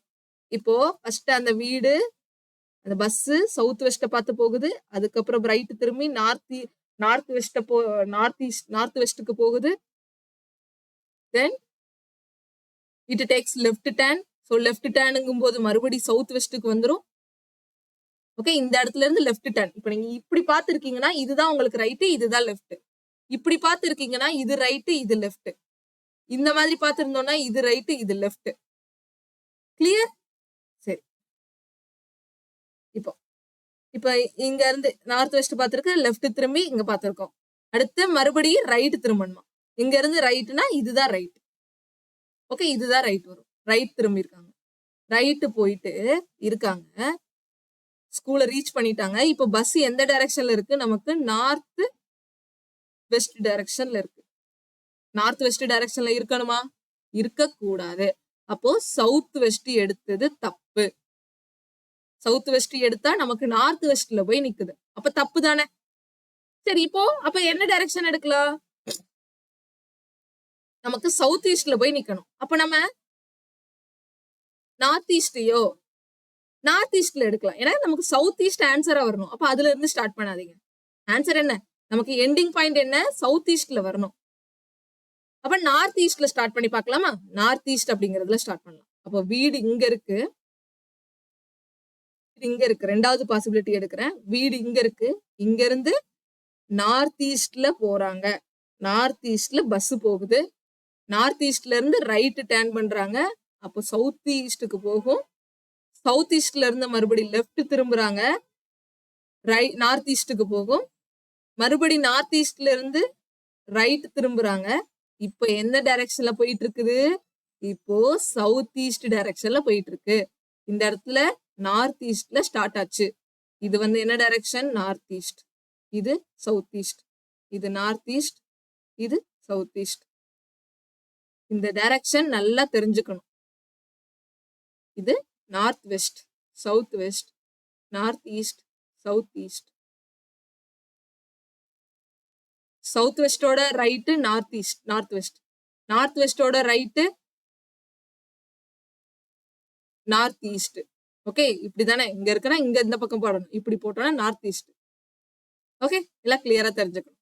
இப்போ ஃபர்ஸ்ட் அந்த வீடு, அந்த பஸ் சவுத் வெஸ்ட பார்த்து போகுது. அதுக்கப்புறம் ரைட் திரும்பி நார்த் வெஸ்டுக்கு போகுது. Then it takes left turn. So left டர்னுங்கும் போது மறுபடியும் சவுத் வெஸ்ட்டுக்கு வந்துடும். ஓகே, இந்த இடத்துல இருந்து லெஃப்ட் டர்ன். இப்போ நீங்க இப்படி பார்த்துருக்கீங்கன்னா இதுதான் உங்களுக்கு ரைட்டு, இதுதான் லெஃப்ட். இப்படி பார்த்துருக்கீங்கன்னா இது ரைட்டு, இது லெஃப்ட். இந்த மாதிரி பார்த்துருந்தோம்னா இது ரைட்டு, இது லெஃப்ட். கிளியர்? சரி, இப்போ இங்க இருந்து நார்த் வெஸ்ட் பார்த்துருக்கு, லெஃப்ட் திரும்பி இங்க பார்த்துருக்கோம். அடுத்து மறுபடியும் ரைட் திரும்பணுமா. இங்க இருந்து ரைட்னா இதுதான் ரைட். ஓகே, இதுதான் ரைட் வரும். ரைட் திரும்பி இருக்காங்க, ரைட்டு போயிட்டு இருக்காங்க. ஸ்கூலை ரீச் பண்ணிட்டாங்க. இப்போ பஸ் எந்த டைரக்ஷன்ல இருக்கு? நமக்கு நார்த் வெஸ்ட் டைரக்ஷன்ல இருக்கு. நார்த் வெஸ்ட் டைரக்ஷன்ல இருக்கணுமா? இருக்கக்கூடாது. அப்போ சவுத் வெஸ்ட் எடுத்தது தப்பு. சவுத் வெஸ்ட் எடுத்தா நமக்கு நார்த் வெஸ்ட்ல போய் நிக்குது. அப்ப தப்பு தானே? சரி, இப்போ அப்ப என்ன டைரக்ஷன் எடுக்கலாம்? நமக்கு சவுத் ஈஸ்ட்ல போய் நிக்கணும். அப்ப நம்ம நார்த் ஈஸ்டையோ நார்த் ஈஸ்ட்ல எடுக்கலாம். ஏன்னா நமக்கு சவுத் ஈஸ்ட் ஆன்சரா வரணும். அப்ப அதுல இருந்து ஸ்டார்ட் பண்ணாதீங்க. ஆன்சர் என்ன? நமக்கு எண்டிங் பாயிண்ட் என்ன? சவுத் ஈஸ்ட்ல வரணும். அப்ப நார்த் ஈஸ்ட்ல ஸ்டார்ட் பண்ணி பார்க்கலாமா? நார்த் ஈஸ்ட் அப்படிங்கறதுல ஸ்டார்ட் பண்ணலாம். அப்ப வீடு இங்க இருக்கு, இங்க இருக்கு. ரெண்டாவது பாசிபிலிட்டி எடுக்கிறேன். வீடு இங்க இருக்கு. இங்க இருந்து நார்த் ஈஸ்ட்ல போறாங்க. நார்த் ஈஸ்ட்ல பஸ் போகுது. நார்த் ஈஸ்ட்ல இருந்து ரைட் டர்ன் பண்றாங்க. அப்போ சவுத் ஈஸ்டுக்கு போகும். சவுத் ஈஸ்ட்ல இருந்து மறுபடியும் லெஃப்ட் திரும்புறாங்க. நார்த் ஈஸ்டுக்கு போகும். மறுபடி நார்த் ஈஸ்ட்ல இருந்து ரைட் திரும்புறாங்க. இப்போ எந்த டைரக்ஷன்ல போயிட்டு இருக்குது? இப்போ சவுத் ஈஸ்ட் டைரக்ஷன்ல போயிட்டு இருக்கு. இந்த இடத்துல நார்த் ஈஸ்ட்ல ஸ்டார்ட் ஆச்சு. இது வந்து என்ன டைரக்ஷன்? North east. இது சவுத் ஈஸ்ட். இது நார்த் ஈஸ்ட். இது சவுத் ஈஸ்ட். இந்த டைரக்ஷன் நல்லா தெரிஞ்சுக்கணும். இது north west, south west, north east, south east. South வெஸ்டோட right north east, north west. North வெஸ்டோட ரைட்டு நார்த் ஈஸ்ட். ஓகே, இப்படிதானே? இங்க இருக்குன்னா இங்க இந்த பக்கம் போடணும். இப்படி போட்டோம்னா நார்த் ஈஸ்ட். ஓகே, எல்லாம் கிளியரா தெரிஞ்சுக்கணும்.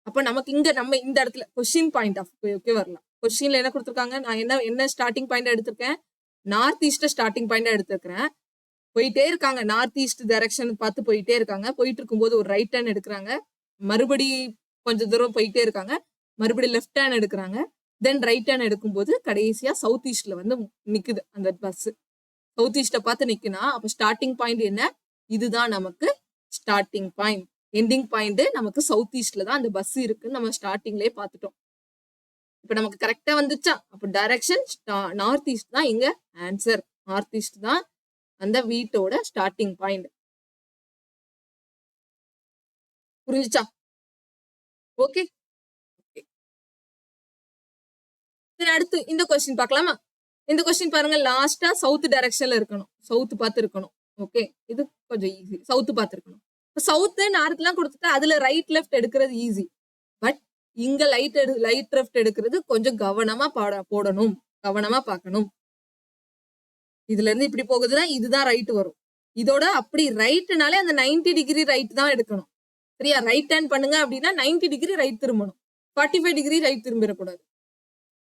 அப்ப நமக்கு இங்க நம்ம இந்த இடத்துல கொஸ்டின் பாயிண்ட் ஆஃப் ஓகே வரலாம். கொஸ்டின்ல என்ன கொடுத்துருக்காங்க? நான் என்ன ஸ்டார்டிங் பாயிண்ட் எடுத்திருக்கேன்? நார்த் ஈஸ்ட் ஸ்டார்டிங் பாயிண்டா எடுத்திருக்கிறேன். போயிட்டே இருக்காங்க. நார்த் ஈஸ்ட் டைரக்ஷன் பார்த்து போயிட்டே இருக்காங்க. போயிட்டு இருக்கும்போது ஒரு ரைட் டர்ன் எடுக்கிறாங்க. மறுபடி கொஞ்சம் தூரம் போயிட்டே இருக்காங்க. மறுபடியும் லெஃப்ட் டர்ன் எடுக்கிறாங்க. தென் ரைட் டர்ன் எடுக்கும்போது கடைசியா சவுத் ஈஸ்ட்ல வந்து நிக்குது அந்த பஸ். சவுத் ஈஸ்ட பார்த்து நிக்குனா அப்ப ஸ்டார்டிங் பாயிண்ட் என்ன? இதுதான் நமக்கு ஸ்டார்டிங் பாயிண்ட். எண்டிங் பாயிண்ட் நமக்கு சவுத் ஈஸ்ட்ல தான் அந்த பஸ் இருக்குன்னு நம்ம ஸ்டார்டிங்லயே பார்த்துட்டோம். இப்ப நமக்கு கரெக்டா வந்துச்சா? அப்ப டைரக்ஷன் நார்த் ஈஸ்ட் தான் இங்க ஆன்சர். நார்த் ஈஸ்ட் தான் அந்த வீட்டோட ஸ்டார்டிங் பாயிண்ட். புரிஞ்சுச்சா? ஓகே. அடுத்து இந்த கொஸ்டின் பார்க்கலாமா? இந்த கொஸ்டின் பாருங்க. லாஸ்டா சவுத் டைரக்ஷன்ல இருக்கணும். சவுத் பார்த்து இருக்கணும். ஓகே, இது கொஞ்சம் ஈஸி. சவுத் பார்த்து இருக்கணும். சவுத் நார்த் எல்லாம் கொடுத்துட்டு அதுல ரைட் லெஃப்ட் எடுக்கிறது ஈஸி. பட் இங்க லைட் லெஃப்ட் எடுக்கிறது கொஞ்சம் கவனமா போடணும். கவனமா பார்க்கணும். இதுல இருந்து இப்படி போகுதுன்னா இதுதான் ரைட் வரும். இதோட அப்படி ரைட்னாலே அந்த 90 டிகிரி ரைட் தான் எடுக்கணும். சரியா? ரைட் டர்ன் பண்ணுங்க அப்படின்னா 90 டிகிரி ரைட் திரும்பணும். 45 டிகிரி ரைட் திரும்பிடக்கூடாது.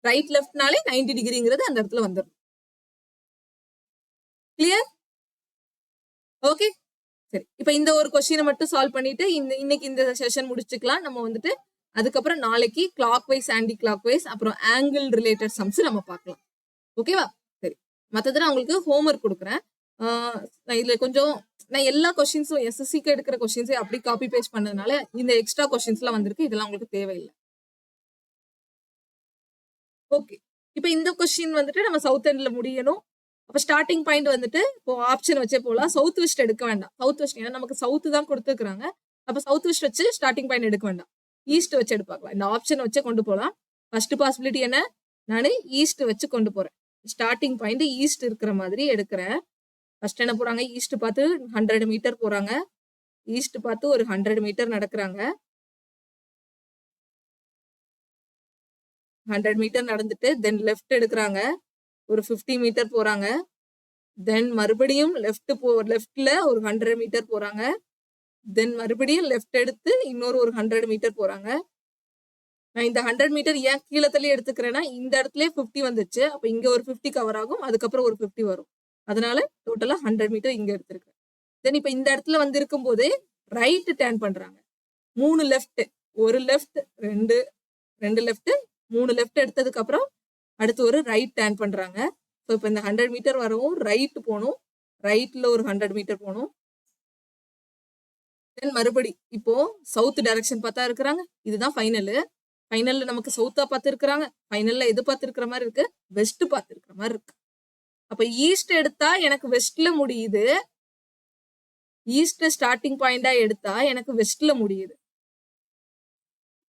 ரைட் லெஃப்ட்னாலே 90 டிகிரிங்கிறது அந்த இடத்துல வந்துடும். கிளியர்? ஓகே, சரி. இப்ப இந்த ஒரு கொஸ்டினை மட்டும் சால்வ் பண்ணிட்டு இன்னைக்கு இந்த செஷன் முடிச்சுக்கலாம். நம்ம வந்துட்டு அதுக்கப்புறம் நாளைக்கு clockwise, anticlockwise, அப்புறம் ஆங்கிள் ரிலேட்டட் சம்ஸ் நம்ம பார்க்கலாம். ஓகேவா? சரி. மற்றது நான் உங்களுக்கு ஹோம்ஒர்க் கொடுக்குறேன். நான் இதுல கொஞ்சம் நான் எல்லா கொஸ்டின்ஸும் எஸ்எஸ்சிக்கு எடுக்கிற கொஸ்டின்ஸை அப்படி காப்பி பேஸ்ட் பண்ணதுனால இந்த எக்ஸ்ட்ரா கொஸ்டின்ஸ் எல்லாம் வந்திருக்கு. இதெல்லாம் உங்களுக்கு தேவையில்லை. ஓகே, இப்ப இந்த கொஸ்டின் வந்துட்டு நம்ம சவுத் எண்ட்ல முடியணும். அப்ப ஸ்டார்டிங் பாயிண்ட் வந்துட்டு இப்போ ஆப்ஷன் வச்சே போலாம். சவுத் வெஸ்ட் எடுக்க வேண்டாம். சவுத் வெஸ்ட் ஏன்னா நமக்கு சவுத் தான் கொடுத்துருக்காங்க. அப்ப சவுத் வெஸ்ட் வச்சு ஸ்டார்டிங் பாயிண்ட் எடுக்க வேண்டாம். ஈஸ்ட் வச்சு எடுப்பாக்கலாம். இந்த ஆப்ஷன் வச்சே கொண்டு போகலாம். ஃபர்ஸ்ட் பாசிபிலிட்டி என்ன? நான் ஈஸ்ட் வச்சு கொண்டு போறேன். ஸ்டார்டிங் பாயிண்ட் ஈஸ்ட் இருக்கிற மாதிரி எடுக்கிறேன். ஃபர்ஸ்ட் என்ன போறாங்க? ஈஸ்ட் பார்த்து 100 மீட்டர் போறாங்க. ஈஸ்ட் பார்த்து ஒரு 100 மீட்டர் நடக்கிறாங்க. 100 மீட்டர் நடந்துட்டு தென் லெஃப்ட் எடுக்கிறாங்க. ஒரு 50 மீட்டர் போறாங்க. தென் மறுபடியும் லெஃப்ட்ல ஒரு 100 மீட்டர் போறாங்க. தென் மறுபடியும் லெஃப்ட் எடுத்து இன்னொரு ஒரு 100 மீட்டர் போறாங்க. நான் இந்த 100 மீட்டர் ஏன் கீழே தள்ளி எடுத்துக்கிறேன்னா இந்த இடத்துல 50 வந்துச்சு. அப்ப இங்க ஒரு 50 கவர் ஆகும். அதுக்கப்புறம் ஒரு 50 வரும். அதனால டோட்டலா 100 மீட்டர் இங்க எடுத்திருக்கேன். தென் இப்ப இந்த இடத்துல வந்து இருக்கும் போது ரைட் டர்ன் பண்றாங்க. 3 லெஃப்ட், ஒரு லெஃப்ட், ரெண்டு லெஃப்ட், 3 லெஃப்ட் எடுத்ததுக்கு அப்புறம் அடுத்து ஒரு ரைட் டர்ன் பண்றாங்க. ஸோ இப்போ இந்த 100 மீட்டர் வரவும் ரைட் போகணும். ரைட்ல ஒரு 100 மீட்டர் போகணும். தென் மறுபடி இப்போ சவுத் டைரக்ஷன் பார்த்தா இருக்கிறாங்க. இதுதான் ஃபைனல். ஃபைனல்ல நமக்கு சவுத்தா பார்த்து இருக்கிறாங்க. ஃபைனல்ல எது பார்த்து இருக்கிற மாதிரி இருக்கு? வெஸ்ட் பார்த்து இருக்கிற மாதிரி இருக்கு. அப்ப ஈஸ்ட் எடுத்தா எனக்கு வெஸ்ட்ல முடியுது. ஈஸ்ட் ஸ்டார்டிங் பாயிண்டா எடுத்தா எனக்கு வெஸ்ட்ல முடியுது.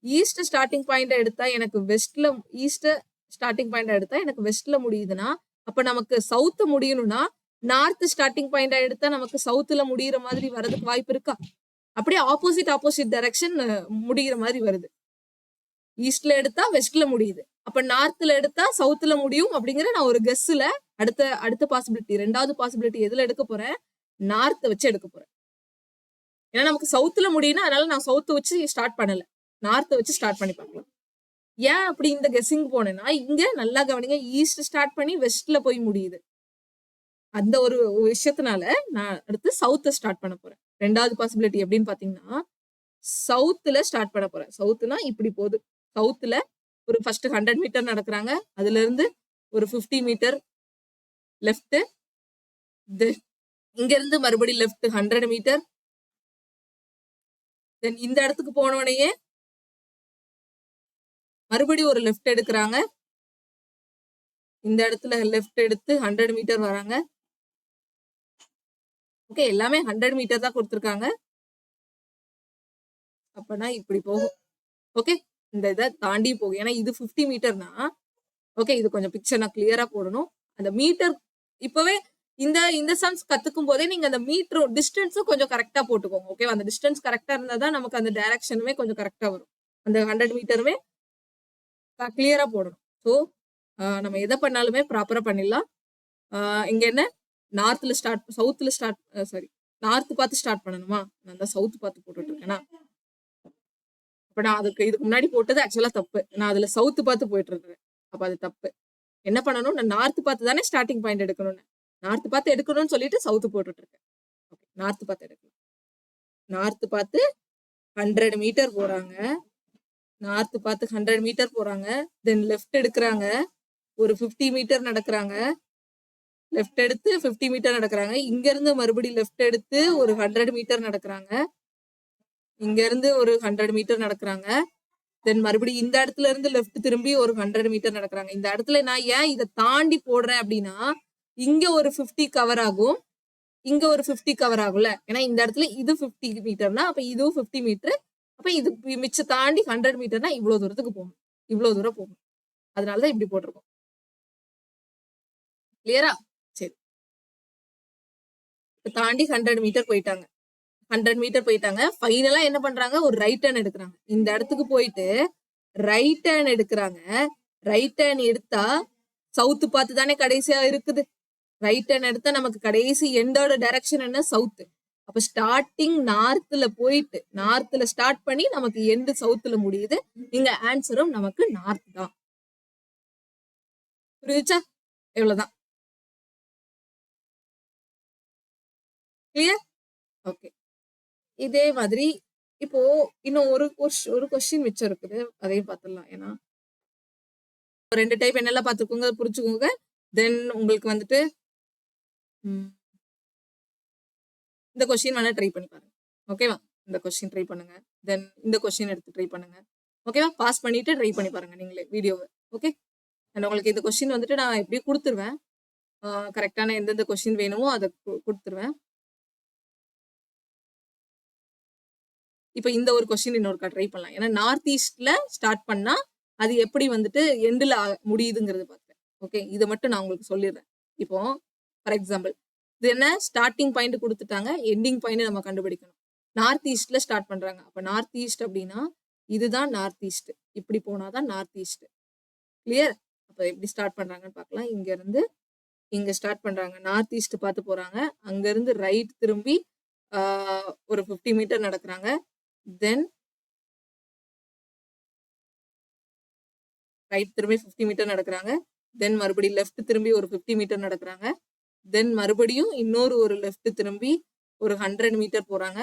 ஈஸ்ட் ஸ்டார்டிங் பாயிண்டா எடுத்தா எனக்கு வெஸ்ட்ல ஈஸ்ட் ஸ்டார்டிங் பாயிண்டா எடுத்தா எனக்கு வெஸ்ட்ல முடியுதுன்னா அப்ப நமக்கு சவுத் முடியணும்னா நார்த் ஸ்டார்டிங் பாயிண்டா எடுத்தா நமக்கு சவுத்துல முடியிற மாதிரி வரதுக்கு வாய்ப்பு இருக்கா? அப்படியே ஆப்போசிட் டைரக்ஷன் முடிகிற மாதிரி வருது. ஈஸ்ட்ல எடுத்தா வெஸ்ட்ல முடியுது, அப்ப நார்த்ல எடுத்தா சவுத்ல முடியும் அப்படிங்கிற நான் ஒரு கெஸ்ல அடுத்த பாசிபிலிட்டி, 2வது பாசிபிலிட்டி எதுல எடுக்க போறேன், நார்த்தை வச்சு எடுக்க போறேன். ஏன்னா நமக்கு சவுத்ல முடியும்னா அதனால நான் சவுத் வச்சு ஸ்டார்ட் பண்ணல, நார்த்தை வச்சு ஸ்டார்ட் பண்ணி பார்க்கலாம். ஏன் அப்படி இந்த கெஸ்ஸிங் போனேன்னா, இங்க நல்லா கவனிங்க, ஈஸ்ட் ஸ்டார்ட் பண்ணி வெஸ்ட்ல போய் முடியுது. அந்த ஒரு விஷயத்தினால நான் அடுத்து சவுத்த ஸ்டார்ட் பண்ண போறேன். 2வது பாசிபிலிட்டி எப்படின்னு பாத்தீங்கன்னா, சவுத்துல ஸ்டார்ட் பண்ண போறேன். சவுத்னா இப்படி போகுது. சவுத்துல ஒரு ஃபர்ஸ்ட் 100 மீட்டர் நடக்கிறாங்க, அதுல இருந்து ஒரு 50 மீட்டர் லெஃப்ட், இங்க இருந்து மறுபடியும் லெஃப்ட் 100 மீட்டர், தென் இந்த இடத்துக்கு போனோடனே மறுபடியும் ஒரு லெஃப்ட் எடுக்கிறாங்க, இந்த இடத்துல லெஃப்ட் எடுத்து 100 மீட்டர் வராங்க. ஓகே, எல்லாமே 100 மீட்டர் தான் கொடுத்துருக்காங்க. அப்பனா இப்படி போகும். ஓகே, இந்த இதை தாண்டி போகும். ஏன்னா இது 50 மீட்டர்னா, ஓகே இது கொஞ்சம் பிக்சர் நான் கிளியரா போடணும். அந்த மீட்டர் இப்பவே இந்த சம்ஸ் கத்துக்கும் போதே நீங்க அந்த மீட்டர் டிஸ்டன்ஸும் கொஞ்சம் கரெக்டா போட்டுக்கோங்க. ஓகே, அந்த டிஸ்டன்ஸ் கரெக்டா இருந்தா தான் நமக்கு அந்த டைரக்ஷனுமே கொஞ்சம் கரெக்டா வரும். அந்த 100 மீட்டருமே கிளியரா போடணும். ஸோ நம்ம எதை பண்ணாலுமே ப்ராப்பரா பண்ணிடலாம். இங்க என்ன, நார்த்ல ஸ்டார்ட், சவுத்ல ஸ்டார்ட், சாரி நார்த் பார்த்து ஸ்டார்ட் பண்ணணுமா, நான் தான் சவுத் பார்த்து போட்டுட்டு இருக்கேன்னா, அப்ப நான் இதுக்கு முன்னாடி போட்டது ஆக்சுவலா தப்பு. நான் அதுல சவுத் பார்த்து போயிட்டு இருக்கேன், அப்ப அது தப்பு. என்ன பண்ணணும், நான் நார்த் பார்த்து தானே ஸ்டார்டிங் பாயிண்ட் எடுக்கணும்னு, நார்த் பார்த்து எடுக்கணும்னு சொல்லிட்டு சவுத் போட்டுட்டு இருக்கேன். ஓகே, நார்த் பார்த்து எடுக்கணும். நார்த் பார்த்து 100 மீட்டர் போறாங்க, நார்த் பார்த்து 100 மீட்டர் போறாங்க, தென் லெஃப்ட் எடுக்கிறாங்க, ஒரு 50 மீட்டர் நடக்கிறாங்க, லெஃப்ட் எடுத்து 50 மீட்டர் நடக்கிறாங்க, இங்க இருந்து மறுபடியும் லெஃப்ட் எடுத்து ஒரு 100 மீட்டர் நடக்கிறாங்க, இங்க இருந்து ஒரு 100 மீட்டர் நடக்கிறாங்க, தென் மறுபடியும் இந்த இடத்துல இருந்து லெஃப்ட் திரும்பி ஒரு 100 மீட்டர் நடக்கிறாங்க. இந்த இடத்துல நான் ஏன் இதை தாண்டி போடுறேன் அப்படின்னா, இங்க ஒரு 50 கவர் ஆகும், இங்க ஒரு 50 கவர் ஆகும்ல. ஏன்னா இந்த இடத்துல இது 50 மீட்டர்னா அப்ப இதுவும் 50 மீட்டர், அப்ப இது மிச்சம் தாண்டி 100 மீட்டர்னா இவ்வளவு தூரத்துக்கு போகணும், இவ்வளவு தூரம் போகணும். அதனாலதான் இப்படி போட்டிருக்கோம். கிளியரா? சரி, தாண்டி 100 மீட்டர் போயிட்டாங்க, 100 மீட்டர் போயிட்டாங்க. ஃபைனலா என்ன பண்றாங்க, ஒரு ரைட் டர்ன் எடுக்கிறாங்க. இந்த இடத்துக்கு போயிட்டு ரைட் டர்ன் எடுக்கிறாங்க. ரைட் டர்ன் எடுத்தா சவுத் பார்த்து தானே கடைசியா இருக்குது. ரைட் டர்ன் எடுத்தா நமக்கு கடைசி எண்டோட டைரக்ஷன் என்ன, சவுத். அப்ப ஸ்டார்டிங் நார்த்ல போயிட்டு நார்த்ல ஸ்டார்ட் பண்ணி நமக்கு எண்டு சவுத்ல முடியுது. இங்க ஆன்சரும் நமக்கு நார்த் தான். புரியுச்சா? எவ்வளவுதான். கிளியர்? ஓகே, இதே மாதிரி இப்போ இன்னும் ஒரு கொஸ்டின் மிச்சம் இருக்குது, அதையும் பார்த்துடலாம். ஏன்னா 2 டைப் என்னெல்லாம் பார்த்துக்கோங்க, புரிச்சுக்கோங்க. தென் உங்களுக்கு வந்துட்டு இந்த கொஸ்டின் வேணா ட்ரை பண்ணி பாருங்க. ஓகேவா? இந்த கொஸ்டின் ட்ரை பண்ணுங்க, தென் இந்த கொஸ்டின் எடுத்து ட்ரை பண்ணுங்க. ஓகேவா? பாஸ் பண்ணிட்டு ட்ரை பண்ணி பாருங்க நீங்களே வீடியோவை. ஓகே, அண்ட் உங்களுக்கு இந்த கொஸ்டின் வந்துட்டு நான் எப்படி கொடுத்துருவேன், கரெக்டான எந்தெந்த கொஸ்டின் வேணுமோ அதை கொடுத்துருவேன். இப்போ இந்த ஒரு கொஸ்டின் இன்னொருக்கா ட்ரை பண்ணலாம். ஏன்னா நார்த் ஈஸ்ட்ல ஸ்டார்ட் பண்ணா அது எப்படி வந்துட்டு எண்டில் முடியுதுங்கிறது பார்த்தேன். ஓகே, இதை மட்டும் நான் உங்களுக்கு சொல்லிடுறேன். இப்போ ஃபார் எக்ஸாம்பிள் இது என்ன, ஸ்டார்டிங் பாயிண்ட் கொடுத்துட்டாங்க, எண்டிங் பாயிண்ட் நம்ம கண்டுபிடிக்கணும். நார்த் ஈஸ்ட்ல ஸ்டார்ட் பண்றாங்க. அப்ப நார்த் ஈஸ்ட் அப்படின்னா இதுதான் நார்த் ஈஸ்ட், இப்படி போனாதான் நார்த் ஈஸ்ட். கிளியர்? அப்ப எப்படி ஸ்டார்ட் பண்றாங்கன்னு பார்க்கலாம். இங்க இருந்து இங்க ஸ்டார்ட் பண்றாங்க, நார்த் ஈஸ்ட் பார்த்து போறாங்க, அங்க இருந்து ரைட் திரும்பி ஒரு 50 மீட்டர் நடக்கிறாங்க, தென் ரைட் திரும்பி 50 மீட்டர் நடக்கிறாங்க, தென் மறுபடியும் லெஃப்ட் திரும்பி ஒரு 50 மீட்டர் நடக்கிறாங்க, தென் மறுபடியும் இன்னொரு ஒரு லெஃப்ட் திரும்பி ஒரு 100 மீட்டர் போறாங்க,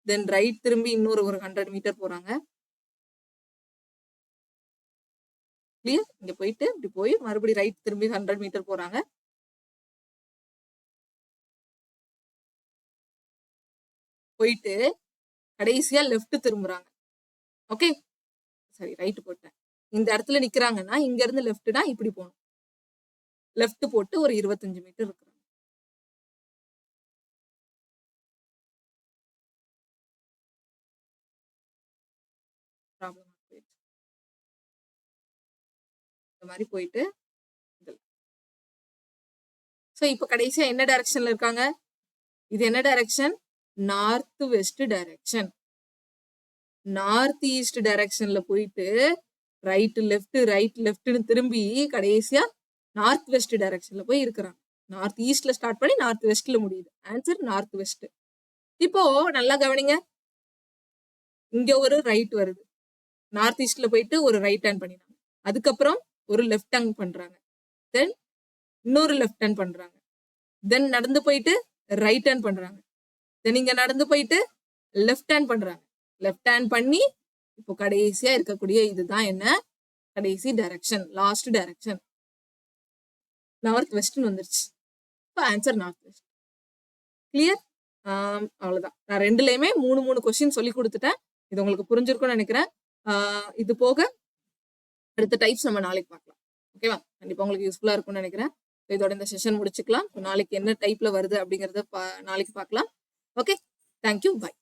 தென் ரைட் திரும்பி இன்னொரு ஒரு 100 மீட்டர் போறாங்க. கிளியர்? இங்க போயிட்டு இப்படி போய் மறுபடியும் ரைட் திரும்பி 100 மீட்டர் போறாங்க, போயிட்டு கடைசியா லெஃப்ட் திரும்புறாங்க. ஓகே, சரி ரைட் போட்டேன். இந்த இடத்துல நிக்கிறாங்கன்னா இங்க இருந்து லெஃப்ட்னா இப்படி போகணும், லெஃப்ட் போட்டு ஒரு 25 மீட்டர் இருக்கிறாங்க. ப்ராப்ளம் போயிடுச்சு. இந்த மாதிரி போயிட்டு ஸோ இப்போ கடைசியா என்ன டைரக்ஷன்ல இருக்காங்க, இது என்ன direction, north west direction. North east டைரக்ஷன்ல போயிட்டு ரைட் லெஃப்ட்னு திரும்பி கடைசியா நார்த் வெஸ்ட் டைரக்ஷன்ல போய் இருக்கிறாங்க. நார்த் ஈஸ்ட்ல ஸ்டார்ட் பண்ணி நார்த் வெஸ்ட்ல முடியுது. Answer north west. இப்போ நல்லா கவனிங்க, இங்க ஒரு ரைட் வருது. நார்த் ஈஸ்ட்ல போயிட்டு ஒரு ரைட் டர்ன் பண்ணினாங்க. அதுக்கப்புறம் ஒரு லெஃப்ட் டர்ன் பண்றாங்க. தென் இன்னொரு லெஃப்ட் டர்ன் பண்றாங்க. தென் நடந்து போயிட்டு ரைட் டர்ன் பண்றாங்க. தென் இங்க நடந்து போயிட்டு லெஃப்ட் டர்ன் பண்றாங்க. லெஃப்ட் டர்ன் பண்ணி இப்போ கடைசியா இருக்கக்கூடிய இதுதான் என்ன, கடைசி டைரக்ஷன், லாஸ்ட் டைரக்ஷன் நார்த் வெஸ்ட்னு வந்துருச்சு. இப்போ ஆன்சர் நார்த் வெஸ்ட். கிளியர்? அவ்வளவுதான். நான் ரெண்டுலயுமே 3 கொஸ்டின் சொல்லி கொடுத்துட்டேன். இது உங்களுக்கு புரிஞ்சிருக்கும்னு நினைக்கிறேன். இது போக அடுத்த டைப்ஸ் நம்ம நாளைக்கு பார்க்கலாம். ஓகேவா? கண்டிப்பா உங்களுக்கு யூஸ்ஃபுல்லா இருக்கும்னு நினைக்கிறேன். இதோட இந்த செஷன் முடிச்சுக்கலாம். நாளைக்கு என்ன டைப்ல வருது அப்படிங்கறத நாளைக்கு பார்க்கலாம். Okay, thank you, by.